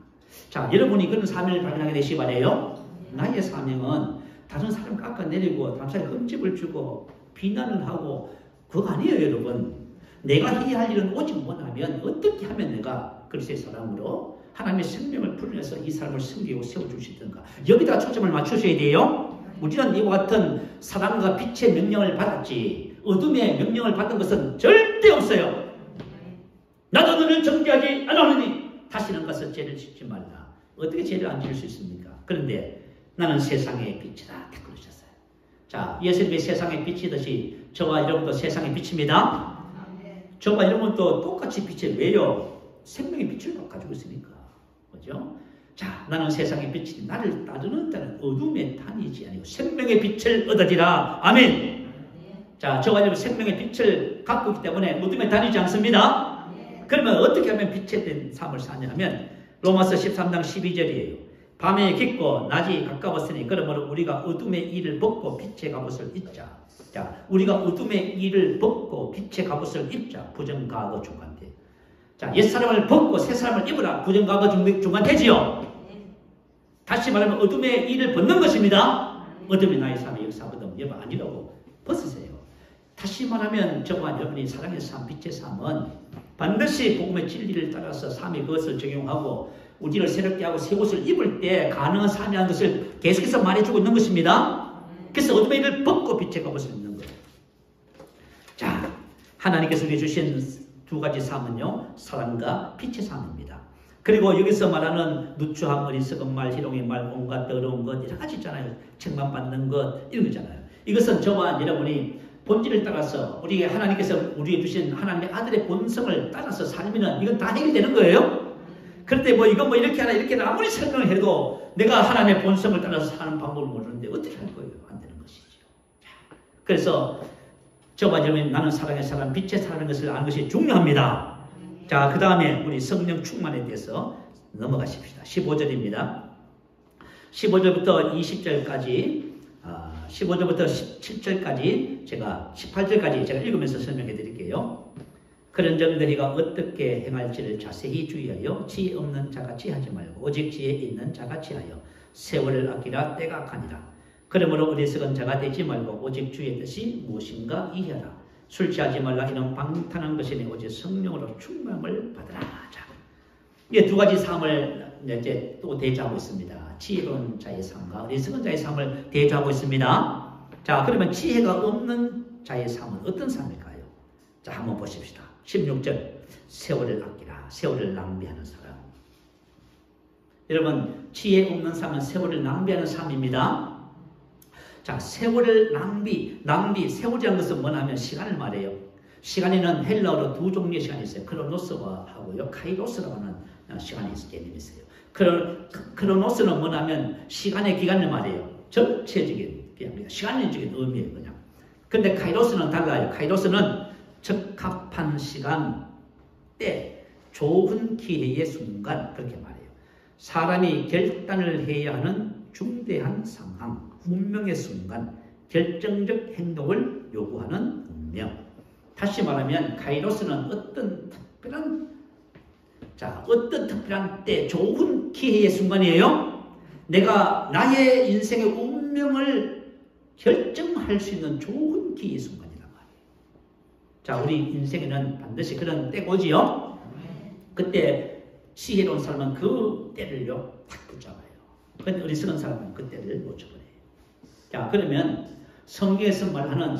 자 여러분이 그런 사명을 발견하게 되시기 바래요. 나의 사명은 다른 사람 깎아내리고 다른 사람에 흠집을 주고 비난을 하고 그거 아니에요 여러분. 내가 해야 할 일은 오직 뭐냐면 어떻게 하면 내가 그리스도의 사람으로 하나님의 생명을 풀어내서 이 사람을 섬기고 세워줄 수 있던가. 여기다가 초점을 맞추셔야 돼요. 우리는 이와 같은 사랑과 빛의 명령을 받았지 어둠의 명령을 받은 것은 절대 없어요. 나도 너를 정죄하지 않으니 다시는 가서 죄를 짓지 말라. 어떻게 죄를 안 지을 수 있습니까? 그런데 나는 세상의 빛이다. 딱 그러셨어요. 자, 예수님이 세상의 빛이듯이 저와 여러분도 세상의 빛입니다. 저와 여러분도 똑같이 빛을 왜요? 생명의 빛을 가지고 있으니까. 그죠? 자, 나는 세상의 빛이 나를 따르는 자는 어둠에 다니지 아니고 생명의 빛을 얻으리라. 아멘. 자, 저와 여러분 생명의 빛을 갖고 있기 때문에 어둠에 다니지 않습니다. 그러면 어떻게 하면 빛에 된 삶을 사냐 하면 로마서 13장 12절이에요. 밤에 깊고 낮이 가까웠으니 그러므로 우리가 어둠의 일을 벗고 빛의 갑옷을 입자. 자, 우리가 어둠의 일을 벗고 빛의 갑옷을 입자. 부정과거 중간대. 자, 옛사람을 벗고 새사람을 입으라. 부정과거 중간대지요. 다시 말하면 어둠의 일을 벗는 것입니다. 어둠이 나의 삶의 역사거든. 여러분 아니라고 벗으세요. 다시 말하면 저와 여러분이 사랑의 삶, 빛의 삶은 반드시 복음의 진리를 따라서 삶의 그것을 적용하고 우리를 새롭게 하고 새 옷을 입을 때 가능한 삶이라는 것을 계속해서 말해주고 있는 것입니다. 그래서 어둠의 일을 벗고 빛의 갑옷을 입는 거예요. 자, 하나님께서 우리에게 주신 두 가지 삶은요, 사랑과 빛의 삶입니다. 그리고 여기서 말하는 누추함, 어리석은 말, 희롱의 말, 온갖 더러운 것 여러 가지 있잖아요. 책망받는 것 이런 거잖아요. 이것은 저와 여러분이 본질을 따라서 우리에게 하나님께서 우리에게 주신 하나님의 아들의 본성을 따라서 살면 이건 다 해결되는 거예요. 그런데 이건 이렇게 하나 이렇게 하나 아무리 설명을 해도 내가 하나님의 본성을 따라서 사는 방법을 모르는데 어떻게 할 거예요? 안 되는 것이죠. 그래서 저와 여러분 나는 사랑의 사람, 빛의 사람인 것을 아는 것이 중요합니다. 자, 그 다음에 우리 성령 충만에 대해서 넘어가십시다. 15절입니다. 15절부터 20절까지 15절부터 17절까지 제가 18절까지 제가 읽으면서 설명해 드릴게요. 그런 점 너희가 어떻게 행할지를 자세히 주의하여 지혜 없는 자같이 하지 말고 오직 지혜 있는 자같이 하여 세월을 아끼라 때가 가니라. 그러므로 어리석은 자가 되지 말고 오직 주의 뜻이 무엇인가 이해하라. 술 취하지 말라. 이는 방탕한 것이니 오직 성령으로 충만을 받으라. 자, 이게 두 가지 삶을 이제 또 대조하고 있습니다. 지혜로운 자의 삶과 어리석은 자의 삶을 대조하고 있습니다. 자, 그러면 지혜가 없는 자의 삶은 어떤 삶일까요? 자, 한번 보십시다. 16절, 세월을 아끼라. 세월을 낭비하는 사람. 여러분, 지혜 없는 삶은 세월을 낭비하는 삶입니다. 자, 세월을 세월이라는 것은 뭐냐면 시간을 말해요. 시간에는 헬라어로 두 종류의 시간이 있어요. 크로노스와 하고요, 카이로스라고 하는 시간이 개념이 있어요. 크로노스는 뭐냐면 시간의 기간을 말해요. 전체적인, 그냥 시간적인 의미예요, 그냥. 근데 카이로스는 달라요. 카이로스는 적합한 시간, 때, 좋은 기회의 순간, 그렇게 말해요. 사람이 결단을 해야 하는 중대한 상황, 운명의 순간, 결정적 행동을 요구하는 운명. 다시 말하면 카이로스는 어떤 특별한 때, 좋은 기회의 순간이에요. 내가 나의 인생의 운명을 결정할 수 있는 좋은 기회의 순간이란 말이에요. 자, 우리 인생에는 반드시 그런 때가 오지요. 그때 지혜로운 사람은 그 때를요 딱 붙잡아요. 근데 어리석은 사람은 그 때를 놓쳐버려요. 자, 그러면 성경에서 말하는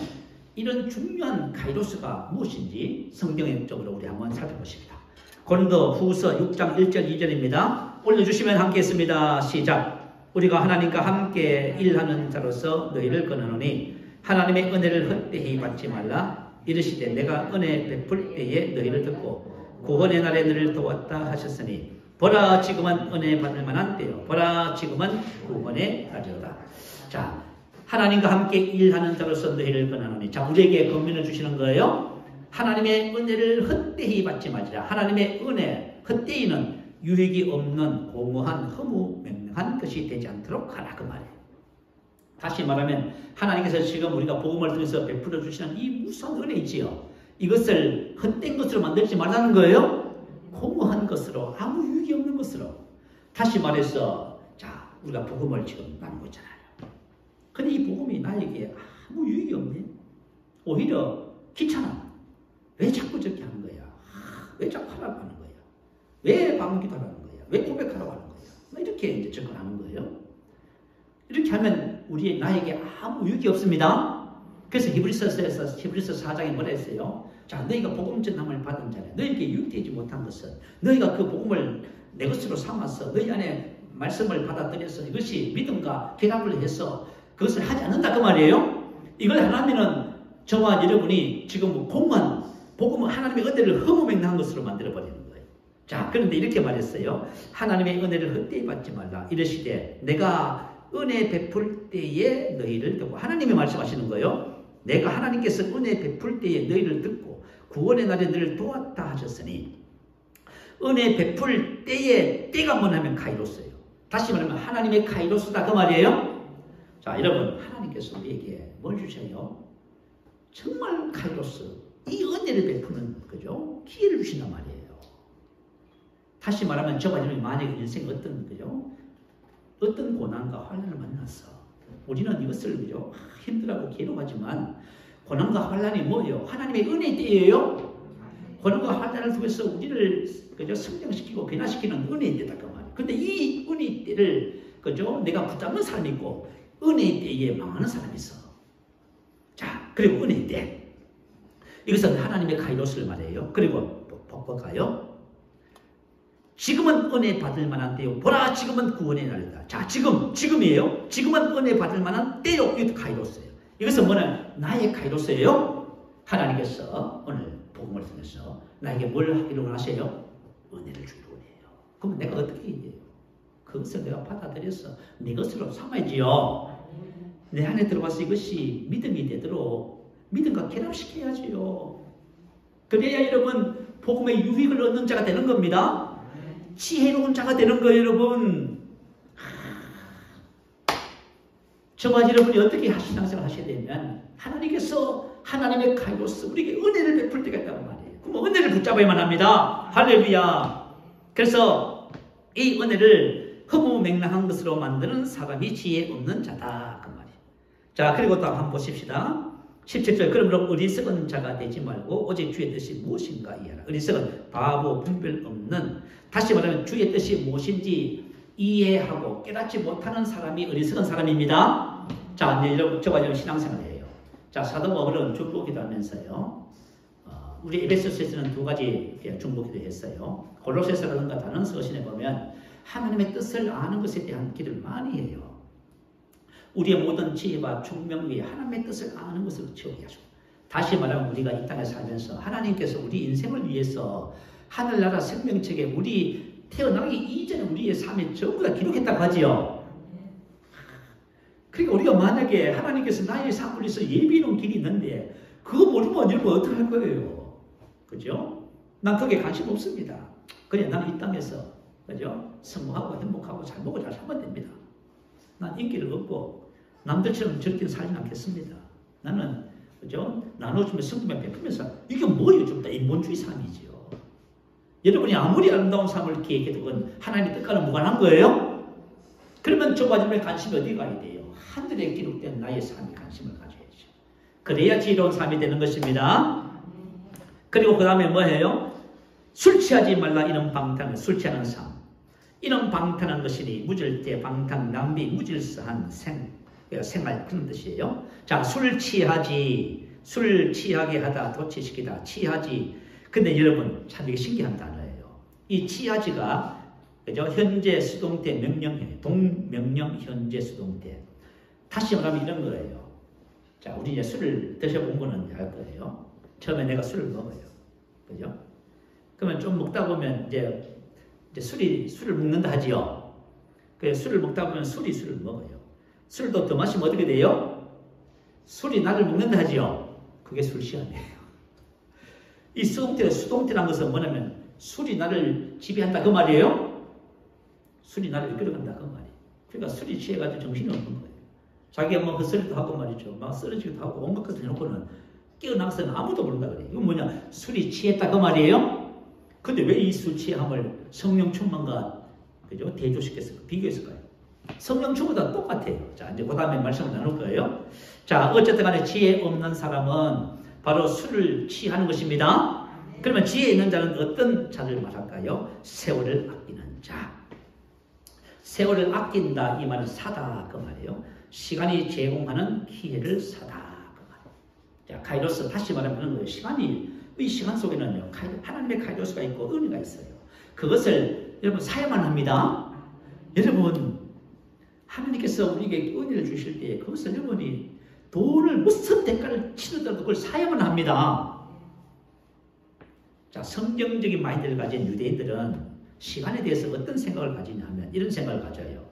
이런 중요한 카이로스가 무엇인지 성경적으로 우리 한번 살펴보십니다. 고린도 후서 6장 1절 2절입니다. 올려주시면 함께 했습니다. 시작. 우리가 하나님과 함께 일하는 자로서 너희를 권하노니 하나님의 은혜를 헛되이 받지 말라. 이르시되 내가 은혜 베풀 때에 너희를 듣고 구원의 날에 너희를 도왔다 하셨으니 보라 지금은 은혜 받을 만한 때요 보라 지금은 구원의 날이로다. 자, 하나님과 함께 일하는 자로서 너희를 권하노니, 자, 우리에게 권면을 주시는 거예요. 하나님의 은혜를 헛되이 받지 말지라. 하나님의 은혜, 헛되이는 유익이 없는 공허한 허무맹랑한 것이 되지 않도록 하라, 그 말이에요. 다시 말하면 하나님께서 지금 우리가 복음을 통해서 베풀어 주시는 이 무수한 은혜이지요. 이것을 헛된 것으로 만들지 말라는 거예요. 공허한 것으로, 아무 유익이 없는 것으로. 다시 말해서, 자, 우리가 복음을 지금 나누고 있잖아요. 근데 이 복음이 나에게 아무 유익이 없네. 오히려 귀찮아. 왜 자꾸 저렇게 하는 거야? 왜 자꾸 하라고 하는 거야? 왜 방언기도 하라는 거야? 왜 고백하라고 하는 거야? 이렇게 이제 접근하는 거예요. 이렇게 하면 나에게 아무 유익이 없습니다. 그래서 히브리서 4장에 뭐라 했어요? 자, 너희가 복음 전함을 받은 자네, 너희에게 유익되지 못한 것은 너희가 그 복음을 내 것으로 삼아서 너희 안에 말씀을 받아들여서 이것이 믿음과 결합을 해서 그것을 하지 않는다, 그 말이에요. 이걸 하나님은 저와 여러분이 지금 공무원 복음은 하나님의 은혜를 허무맹랑한 것으로 만들어버리는 거예요. 자, 그런데 이렇게 말했어요. 하나님의 은혜를 헛되이 받지 말라. 이르시되 내가 은혜 베풀 때에 너희를 듣고, 하나님이 말씀하시는 거예요. 내가 하나님께서 은혜 베풀 때에 너희를 듣고 구원의 날에 너희를 도왔다 하셨으니, 은혜 베풀 때에, 때가 뭐냐면 카이로스예요. 다시 말하면 하나님의 카이로스다, 그 말이에요. 자, 여러분, 하나님께서 우리에게 뭘 주셔요? 정말 카이로스, 이 은혜를 베푸는, 그죠? 기회를 주신단 말이에요. 다시 말하면 저와 여러분이 만약에 인생에 어떤 고난과 환난을 만났어. 우리는 이것을, 그죠? 힘들하고 괴로워하지만 고난과 환난이 뭐예요? 하나님의 은혜의 때예요. 고난과 환난을 통해서 우리를, 그죠? 성장시키고 변화시키는 은혜의 때다, 그 말이에요. 근데 이 은혜의 때를, 그죠? 내가 붙잡는 사람이 있고 은혜의 때에 망하는 사람이 있어. 자, 그리고 은혜의 때. 이것은 하나님의 카이로스를 말해요. 그리고 복과가요. 지금은 은혜 받을 만한 때요. 보라, 지금은 구원의 날이다. 자, 지금이에요. 지금은 은혜 받을 만한 때요. 이것도 카이로스예요. 이것은 뭐냐? 나의 카이로스예요. 하나님께서 오늘 복음을 통해서 나에게 뭘 하기로 하세요? 은혜를 주기로 해요. 그럼 내가 어떻게 해야 돼요? 그것을 내가 받아들여서 내 것으로 삼아야지요. 내 안에 들어가서 이것이 믿음이 되도록 믿음과 결합시켜야지요. 그래야 여러분 복음의 유익을 얻는 자가 되는 겁니다. 지혜로운 자가 되는 거예요, 여러분. 저와 여러분이 어떻게 신앙생활 하셔야 되면 하나님께서 하나님의 카이로스 우리에게 은혜를 베풀 때가 있다고 말이에요. 그럼 은혜를 붙잡아야만 합니다. 할렐루야. 그래서 이 은혜를 허무맹랑한 것으로 만드는 사람이 지혜 없는 자다 그 말이에요. 자, 그리고 또 한번 보십시다. 17절 그러므로 어리석은 자가 되지 말고 오직 주의 뜻이 무엇인가 이해하라. 어리석은 바보 분별 없는, 다시 말하면 주의 뜻이 무엇인지 이해하고 깨닫지 못하는 사람이 어리석은 사람입니다. 자, 이제 여러분 저와 여러분 신앙생활이에요. 자, 사도 바울은 중보기도 하면서요. 우리 에베소서에서는 두 가지 중보기도 했어요. 골로새서라든가 다른 서신에 보면 하나님의 뜻을 아는 것에 대한 기도를 많이 해요. 우리의 모든 지혜와 총명 위에 하나님의 뜻을 아는 것으로 채우게 하시고, 다시 말하면 우리가 이 땅에 살면서 하나님께서 우리 인생을 위해서 하늘나라 생명책에 우리 태어나기 이전에 우리의 삶에 전부 다 기록했다고 하지요. 그러니까 우리가 만약에 하나님께서 나의 삶을 위해서 예비해 놓은 길이 있는데 그거 모르면 여러분 어떻게 할 거예요? 그죠? 난 그게 관심 없습니다. 그냥 나는 이 땅에서 그죠? 성공하고 행복하고 잘 먹고 잘 살면 됩니다. 난 인기를 얻고 남들처럼 저렇게 살진 않겠습니다. 나는 그죠? 나눠주면 성금에 베푸면서 이게 뭐예요? 좀 더 인본주의 삶이지요. 여러분이 아무리 아름다운 삶을 계획해도 그건 하나님의 뜻과는 무관한 거예요? 그러면 저 과정에 관심이 어디 가야 돼요? 하늘에 기록된 나의 삶에 관심을 가져야죠. 그래야 지혜로운 삶이 되는 것입니다. 그리고 그 다음에 뭐예요? 술 취하지 말라 이런 방탕, 술 취하는 삶. 이런 방탕한 것이니 무절대, 방탕, 낭비, 무질서한 생활 그런 뜻이에요. 자, 술 취하게 하다, 도취시키다, 취하지. 근데 여러분 참 이게 신기한 단어예요. 이 취하지가 그죠? 현재 수동태 명령해, 동명령 현재 수동태. 다시 말하면 이런 거예요. 자, 우리 이제 술을 드셔본 거는 알 거예요. 처음에 내가 술을 먹어요. 그죠? 그러면 좀 먹다 보면 이제 술을 먹는다 하지요. 그래서 술을 먹다 보면 술이 술을 먹어요. 술도 더 마시면 어떻게 돼요? 술이 나를 먹는다 하지요. 그게 술 시험이에요. 이 수동태라는 것은 뭐냐면 술이 나를 지배한다 그 말이에요. 술이 나를 이끌어간다 그 말이에요. 그러니까 술이 취해가지고 정신이 없는 거예요. 자기가 뭐 헛소리도 하고 말이죠. 막 쓰러지기도 하고 온갖 것을 해놓고는 깨어나서는 아무도 모른다 그래요. 이건 뭐냐? 술이 취했다 그 말이에요. 근데 왜 이 술 취함을 성령 충만과 그죠? 대조시켰을까? 비교했을까요? 성령 충만보다 똑같아요. 자, 이제 그 다음에 말씀을 나눌 거예요. 자, 어쨌든 간에 지혜 없는 사람은 바로 술을 취하는 것입니다. 그러면 지혜 있는 자는 어떤 자를 말할까요? 세월을 아끼는 자. 세월을 아낀다 이 말은 사다 그 말이에요. 시간이 제공하는 기회를 사다 그 말이에요. 자, 카이로스 다시 말하면 거예요. 이 시간 속에는요, 하나님의 카이로스가 있고 은혜가 있어요. 그것을 여러분 사야만 합니다. 여러분 하나님께서 우리에게 은혜를 주실 때 그것을 여러분이 돈을 무슨 대가를 치르더라도 그걸 사야만 합니다. 자, 성경적인 마인드를 가진 유대인들은 시간에 대해서 어떤 생각을 가지냐 하면 이런 생각을 가져요.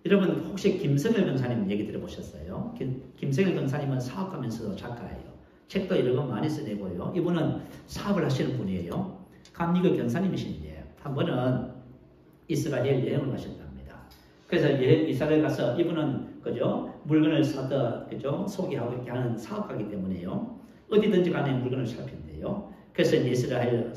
여러분 혹시 김성일 권사님 얘기 들어보셨어요? 김성일 권사님은 사업가면서도 작가예요. 책도 여러 권 많이 써내고요. 이분은 사업을 하시는 분이에요. 감리교 권사님이신데 한 번은 이스라엘 여행을 가셨답니다. 그래서 이스라엘 가서 이분은 그죠? 물건을 사다 그죠? 소개하고 이렇게 하는 사업가이기 때문에요. 어디든지 간에 물건을 살핀대요. 그래서 이스라엘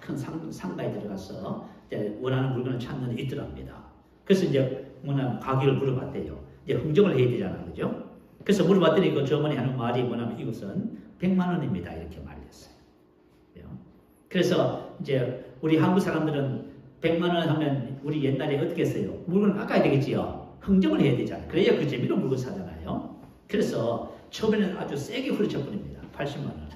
큰 상가에 들어가서 이제 원하는 물건을 찾는 데 있더랍니다. 그래서 이제 뭐냐면 가격을 물어봤대요. 이제 흥정을 해야 되잖아요. 그죠? 그래서 물어봤더니 그 저번에 하는 말이 뭐냐면 이것은 100만 원입니다. 이렇게 말했어요. 그래서 이제 우리 한국 사람들은 100만 원 하면 우리 옛날에 어떻게 했어요? 물건을 아까야 되겠지요. 흥정을 해야 되잖아요. 그래야 그 재미로 물건 사잖아요. 그래서 처음에는 아주 세게 후려쳐버립니다. 80만 원.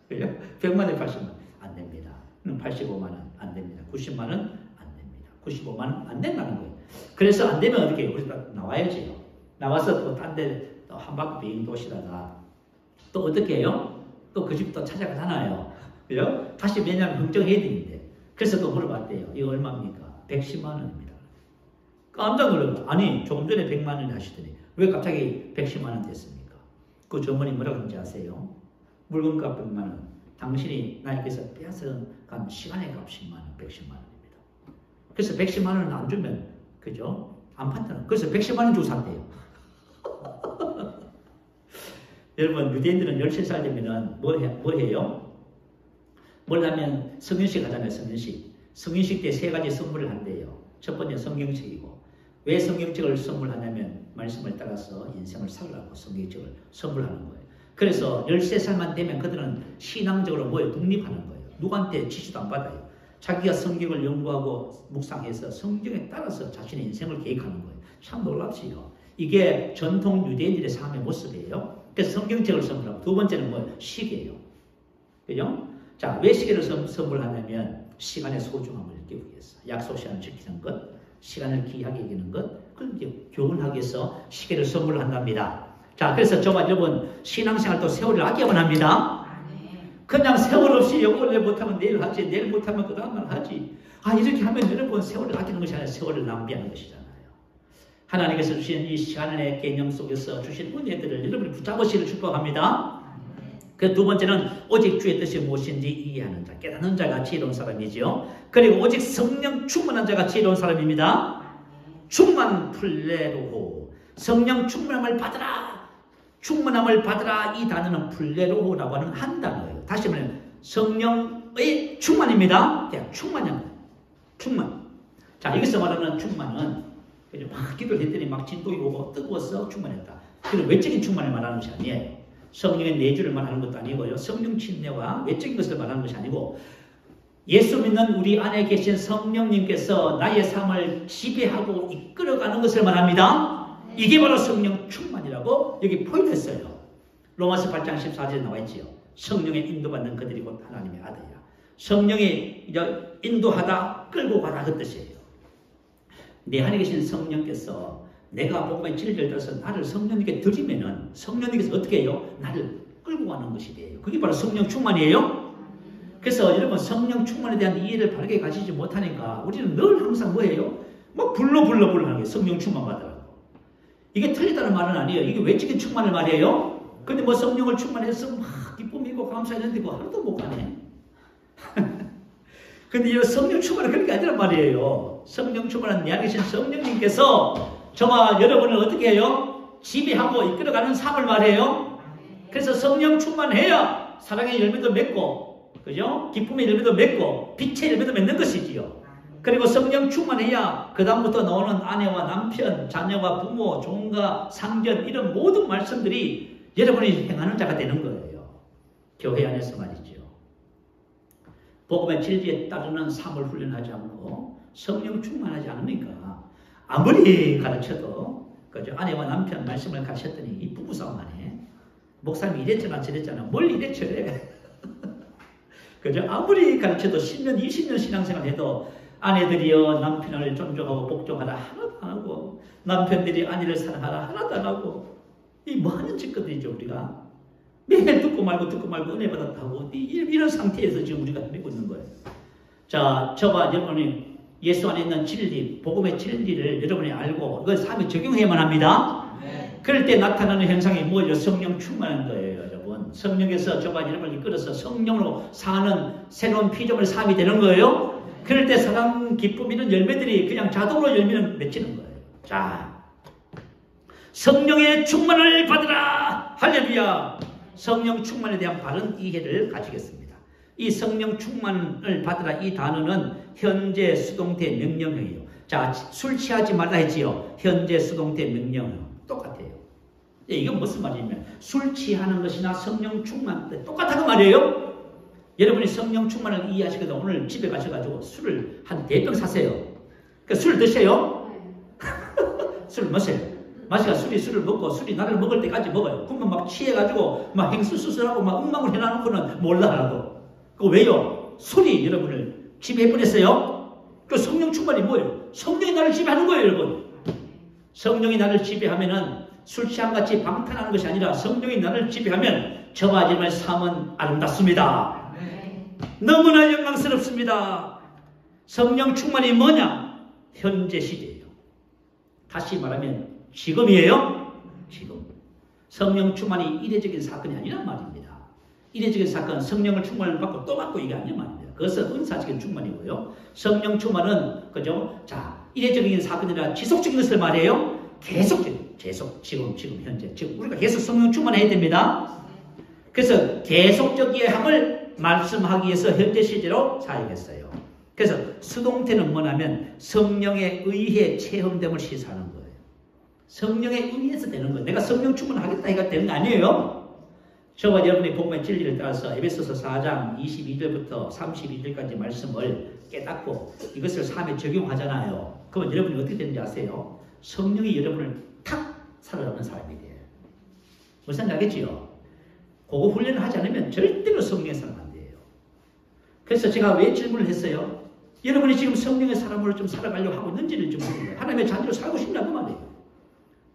100만 원에 80만 원. 안 됩니다. 85만 원. 안 됩니다. 90만 원. 안 됩니다. 95만 원. 안 된다는 거예요. 그래서 안 되면 어떻게 해요? 우리가 나와야지요. 나와서 또 딴 데 또 한 바퀴 비행 도시다가 또 어떻게 해요? 또 그 집 또 찾아가잖아요. 그죠? 다시 매년 흥정해야 되는데. 그래서 또 물어봤대요. 이거 얼마입니까? 110만 원입니다. 깜짝 놀랐어요. 아니 조금 전에 100만 원이 하시더니 왜 갑자기 110만 원 됐습니까? 그 주머니 뭐라고 하는지 아세요? 물건값 100만 원. 당신이 나에게서 빼앗아간 시간의 값 10만 원, 110만 원입니다. 그래서 110만 원을 안 주면 그죠? 안 판다는. 그래서 110만 원 주고 샀대요. 여러분, 유대인들은 13살 되면은 뭐 해요? 뭘 하면 성년식 하잖아요, 성년식. 성년식 때 3가지 선물을 한대요. 첫 번째 성경책이고. 왜 성경책을 선물하냐면 말씀을 따라서 인생을 살라고 성경책을 선물하는 거예요. 그래서 13살만 되면 그들은 신앙적으로 독립하는 거예요. 누구한테 지시도 안 받아요. 자기가 성경을 연구하고 묵상해서 성경에 따라서 자신의 인생을 계획하는 거예요. 참 놀랍지요. 이게 전통 유대인들의 삶의 모습이에요. 그래서 성경책을 선물하고, 두 번째는 시계예요. 그죠? 자, 왜 시계를 선물하냐면 시간의 소중함을 느끼기 위해서. 약속 시간을 지키는 것, 시간을 귀하게 여기는 것, 그걸 이제 교훈하기 위해서 시계를 선물한답니다. 자, 그래서 저와 여러분 신앙생활 또 세월을 아껴만 합니다. 그냥 세월 없이 오늘 못하면 내일 하지, 내일 못하면 그 다음날 하지. 이렇게 하면 여러분 세월을 아끼는 것이 아니라 세월을 낭비하는 것이잖아요. 하나님께서 주신 이 시간의 개념 속에서 주신 은혜들을 여러분이 붙잡으시기를 축복합니다. 그 두 번째는 오직 주의 뜻이 무엇인지 이해하는 자, 깨닫는 자가 지혜로운 사람이죠. 그리고 오직 성령 충만한 자가 지혜로운 사람입니다. 충만 플레로호, 성령 충만함을 받으라. 충만함을 받으라. 이 단어는 플레로호라고 하는 한 단어예요. 다시 말하면 성령의 충만입니다. 충만함, 충만. 자, 여기서 말하는 충만은 막 기도를 했더니 막 진동이 오고 뜨거워서 충만했다. 그리고 외적인 충만을 말하는 것이 아니에요. 성령의 내주를 말하는 것도 아니고요. 성령 침례와 외적인 것을 말하는 것이 아니고, 예수 믿는 우리 안에 계신 성령님께서 나의 삶을 지배하고 이끌어가는 것을 말합니다. 이게 바로 성령 충만이라고 여기 포인트했어요. 로마서 8장 14절에 나와 있지요. 성령의 인도받는 그들이 곧 하나님의 아들이라. 성령이 인도하다, 끌고 가다 그 뜻이에요. 내 안에 계신 성령께서 내가 복음의 진리를 들어서 나를 성령님께 드리면은 성령님께서 어떻게 해요? 나를 끌고 가는 것이 돼요. 그게 바로 성령 충만이에요. 그래서 여러분 성령 충만에 대한 이해를 바르게 가지지 못하니까 우리는 늘 항상 뭐예요? 막 불러 하는 게 성령 충만 받으라고. 이게 틀리다는 말은 아니에요. 이게 외적인 충만을 말이에요. 근데 뭐 성령을 충만해서 막 기쁨이고 감사했는데 뭐 하루도 못 가네. 근데 이 성령 충만은 그런 게 아니란 말이에요. 성령 충만은 내 안에 계신 성령님께서 저와 여러분을 어떻게 해요? 지배하고 이끌어가는 삶을 말해요. 그래서 성령 충만해야 사랑의 열매도 맺고, 그죠? 기쁨의 열매도 맺고, 빛의 열매도 맺는 것이지요. 그리고 성령 충만해야 그 다음부터 나오는 아내와 남편, 자녀와 부모, 종과 상전, 이런 모든 말씀들이 여러분이 행하는 자가 되는 거예요. 교회 안에서 말이죠. 복음의 진리에 따르는 삶을 훈련하지 않고 성령 충만하지 않으니까 아무리 가르쳐도, 그죠? 아내와 남편 말씀을 가르쳤더니 이 부부싸움 하네. 목사님이 이랬잖아 저랬잖아. 뭘 이래저래. 그죠? 아무리 가르쳐도 10년 20년 신앙생활 해도 아내들이여 남편을 존중하고 복종하라 하나도 안 하고, 남편들이 아내를 사랑하라 하나도 안 하고, 이 뭐 하는 짓거리죠 우리가. 매일 듣고 말고 은혜 받았다고 이런 상태에서 지금 우리가 되고 있는 거예요. 자, 저와 여러분이 예수 안에 있는 진리, 복음의 진리를 여러분이 알고 그걸 삶에 적용해야만 합니다. 네. 그럴 때 나타나는 현상이 뭐죠? 성령 충만한 거예요, 여러분. 성령에서 저와 여러분을 이끌어서 성령으로 사는 새로운 피조물 삶이 되는 거예요. 그럴 때 사랑, 기쁨 이런 열매들이 그냥 자동으로 열매는 맺히는 거예요. 자, 성령의 충만을 받으라. 할렐루야. 성령 충만에 대한 바른 이해를 가지겠습니다. 이 성령 충만을 받으라 이 단어는 현재 수동태 명령형이에요. 자, 술 취하지 말라 했지요. 현재 수동태 명령형 똑같아요. 이건 무슨 말이냐면 술 취하는 것이나 성령 충만 똑같다는 말이에요. 여러분이 성령 충만을 이해하시거든 오늘 집에 가셔가지고 술을 한 4병 사세요. 그 술 드세요. 술 마세요. 마시가 술을 먹고 술이 나를 먹을 때까지 먹어요. 그러면 막 취해가지고 막 행수수술하고 막 엉망을 해놔놓고는 몰라 하라고. 그 왜요? 술이 여러분을 지배해버렸어요. 그 성령 충만이 뭐예요? 성령이 나를 지배하는 거예요, 여러분. 성령이 나를 지배하면은 술 취함같이 방탄하는 것이 아니라 성령이 나를 지배하면 저와 여러분의 삶은 아름답습니다. 너무나 영광스럽습니다. 성령 충만이 뭐냐? 현재 시제예요. 다시 말하면 지금이에요. 지금. 성령 충만이 이례적인 사건이 아니란 말입니다. 이례적인 사건, 성령을 충만을 받고 또 받고 이게 아니란 말입니다. 그것은 은사적인 충만이고요. 성령 충만은, 그죠? 자, 이례적인 사건이 아니라 지속적인 것을 말해요. 계속적인. 계속 지금 현재 우리가 계속 성령 충만해야 됩니다. 그래서 계속적인 함을 말씀하기 위해서 현재 시제로 사용했어요. 그래서 수동태는 뭐냐면 성령에 의해 체험됨을 시사하는 거예요. 성령에 의해서 되는 거예요. 내가 성령 충만하겠다 이가 되는 거 아니에요. 저와 여러분이 복음의 진리를 따라서 에베소서 4장 22절부터 32절까지 말씀을 깨닫고 이것을 삶에 적용하잖아요. 그러면 여러분이 어떻게 되는지 아세요? 성령이 여러분을 탁 사로잡는 사람이 돼요. 무슨 알겠지요? 그거 훈련을 하지 않으면 절대로 성령의 사람 안 돼요. 그래서 제가 왜 질문을 했어요? 여러분이 지금 성령의 사람으로 좀 살아가려고 하고 있는지를 좀 모르겠어요. 하나님의 자녀로 살고 싶냐고 말이에요.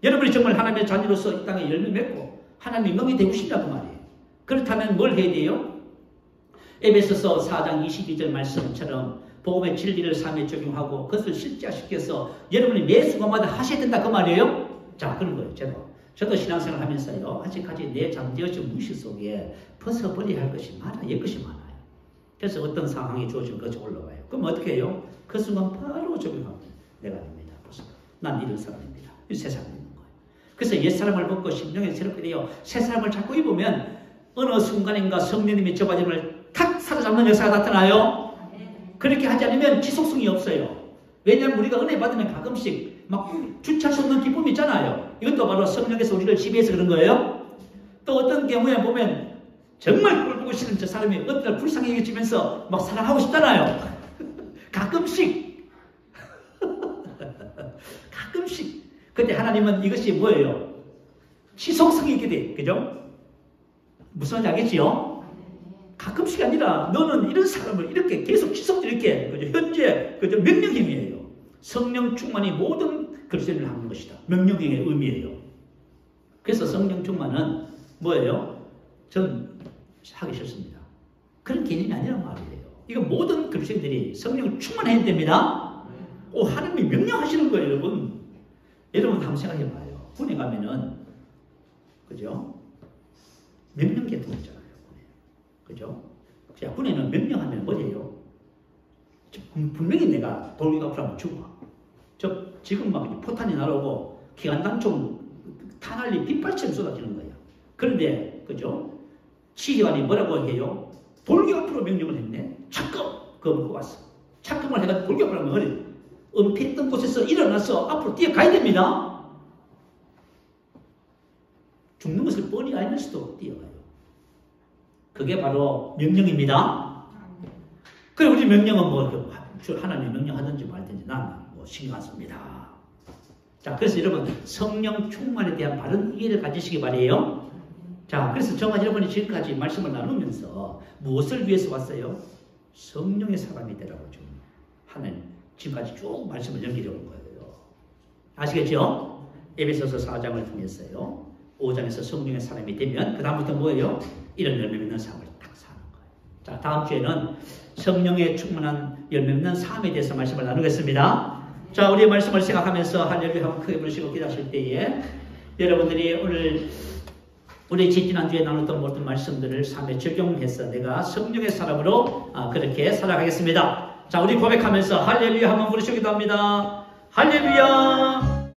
여러분이 정말 하나님의 자녀로서 이 땅에 열매 맺고 하나님의 명이 되고 싶냐고 말이에요. 그렇다면 뭘 해야 돼요? 에베소서 4장 22절 말씀처럼 복음의 진리를 삶에 적용하고 그것을 실제화시켜서 여러분이 매 순간마다 하셔야 된다 그 말이에요. 자, 그런 거예요. 저도 신앙생활 하면서요, 아직까지 내 잠재워진 무시 속에 벗어버려야 할 것이 많아요. 옛것이 많아요. 그래서 어떤 상황이 주어지면 그것이 올라와요. 그럼 어떻게 해요? 그 순간 바로 적용하면 내가 아닙니다. 난 이런 사람입니다. 이 새 사람이 있는 거예요. 그래서 옛사람을 벗고 심령에 새롭게 되어 새 사람을 자꾸 입으면 어느 순간인가 성령님이 저 바지를 탁 사로잡는 역사가 나타나요. 그렇게 하지 않으면 지속성이 없어요. 왜냐하면 우리가 은혜 받으면 가끔씩 막 주체할 수 없는 기쁨이 있잖아요. 이것도 바로 성령께서 우리를 지배해서 그런 거예요. 또 어떤 경우에 보면 정말 꼴보기 싫은 저 사람이 어떤 날 불쌍해지면서 막 사랑하고 싶잖아요. 가끔씩. 가끔씩. 근데 하나님은 이것이 뭐예요? 지속성이 있게 돼. 그죠? 무슨 말인지 알겠지요? 가끔씩이 아니라 너는 이런 사람을 이렇게 계속 지속적으로 이렇게 그죠? 현재 그죠? 명령형이에요. 성령 충만이 모든 그리스도인을 하는 것이다. 명령형의 의미예요. 그래서 성령 충만은 뭐예요? 전 하기 싫습니다. 그런 개념이 아니란 말이에요. 이건 모든 그리스도인들이 성령을 충만해야 됩니다. 하나님이 명령하시는 거예요, 여러분. 여러분 한번 생각해봐요. 군에 가면은 그죠? 명령 계통 있잖아요. 그죠? 자, 군에는 명령하면 뭐예요? 분명히 내가 돌기 앞으로 하면 죽어. 지금 막 포탄이 날아오고 기관단총 탄알리 빗발처럼 쏟아지는 거예요. 그런데 그죠? 지휘관이 뭐라고 해요? 돌기 앞으로 명령을 했네. 착금! 그거 먹고 왔어. 착금을 해가지고 돌기 앞으로 하면 은폐했던 곳에서 일어나서 앞으로 뛰어가야 됩니다. 죽는 것을 뻔히 알면서도 뛰어가요. 그게 바로 명령입니다. 그리고 우리 명령은 뭐 하나님 명령하든지 말든지 난 뭐 신경 안 씁니다. 자, 그래서 여러분 성령 충만에 대한 바른 이해를 가지시기 바래요. 자, 그래서 저와 여러분이 지금까지 말씀을 나누면서 무엇을 위해서 왔어요? 성령의 사람이 되라고 좀 하는 지금까지 쭉 말씀을 연결해 온 거예요. 아시겠죠? 에베소서 4장을 통해서요. 5장에서 성령의 사람이 되면 그 다음부터 뭐예요? 이런 열매 맺는 삶을 딱 사는 거예요. 자, 다음 주에는 성령의 충만한 열매 맺는 삶에 대해서 말씀을 나누겠습니다. 자, 우리의 말씀을 생각하면서 할렐루야 한번 크게 부르시고 기도하실 때에 여러분들이 오늘 우리 지난주에 나눴던 모든 말씀들을 삶에 적용해서 내가 성령의 사람으로 그렇게 살아가겠습니다. 자, 우리 고백하면서 할렐루야 한번 부르시기도 합니다. 할렐루야.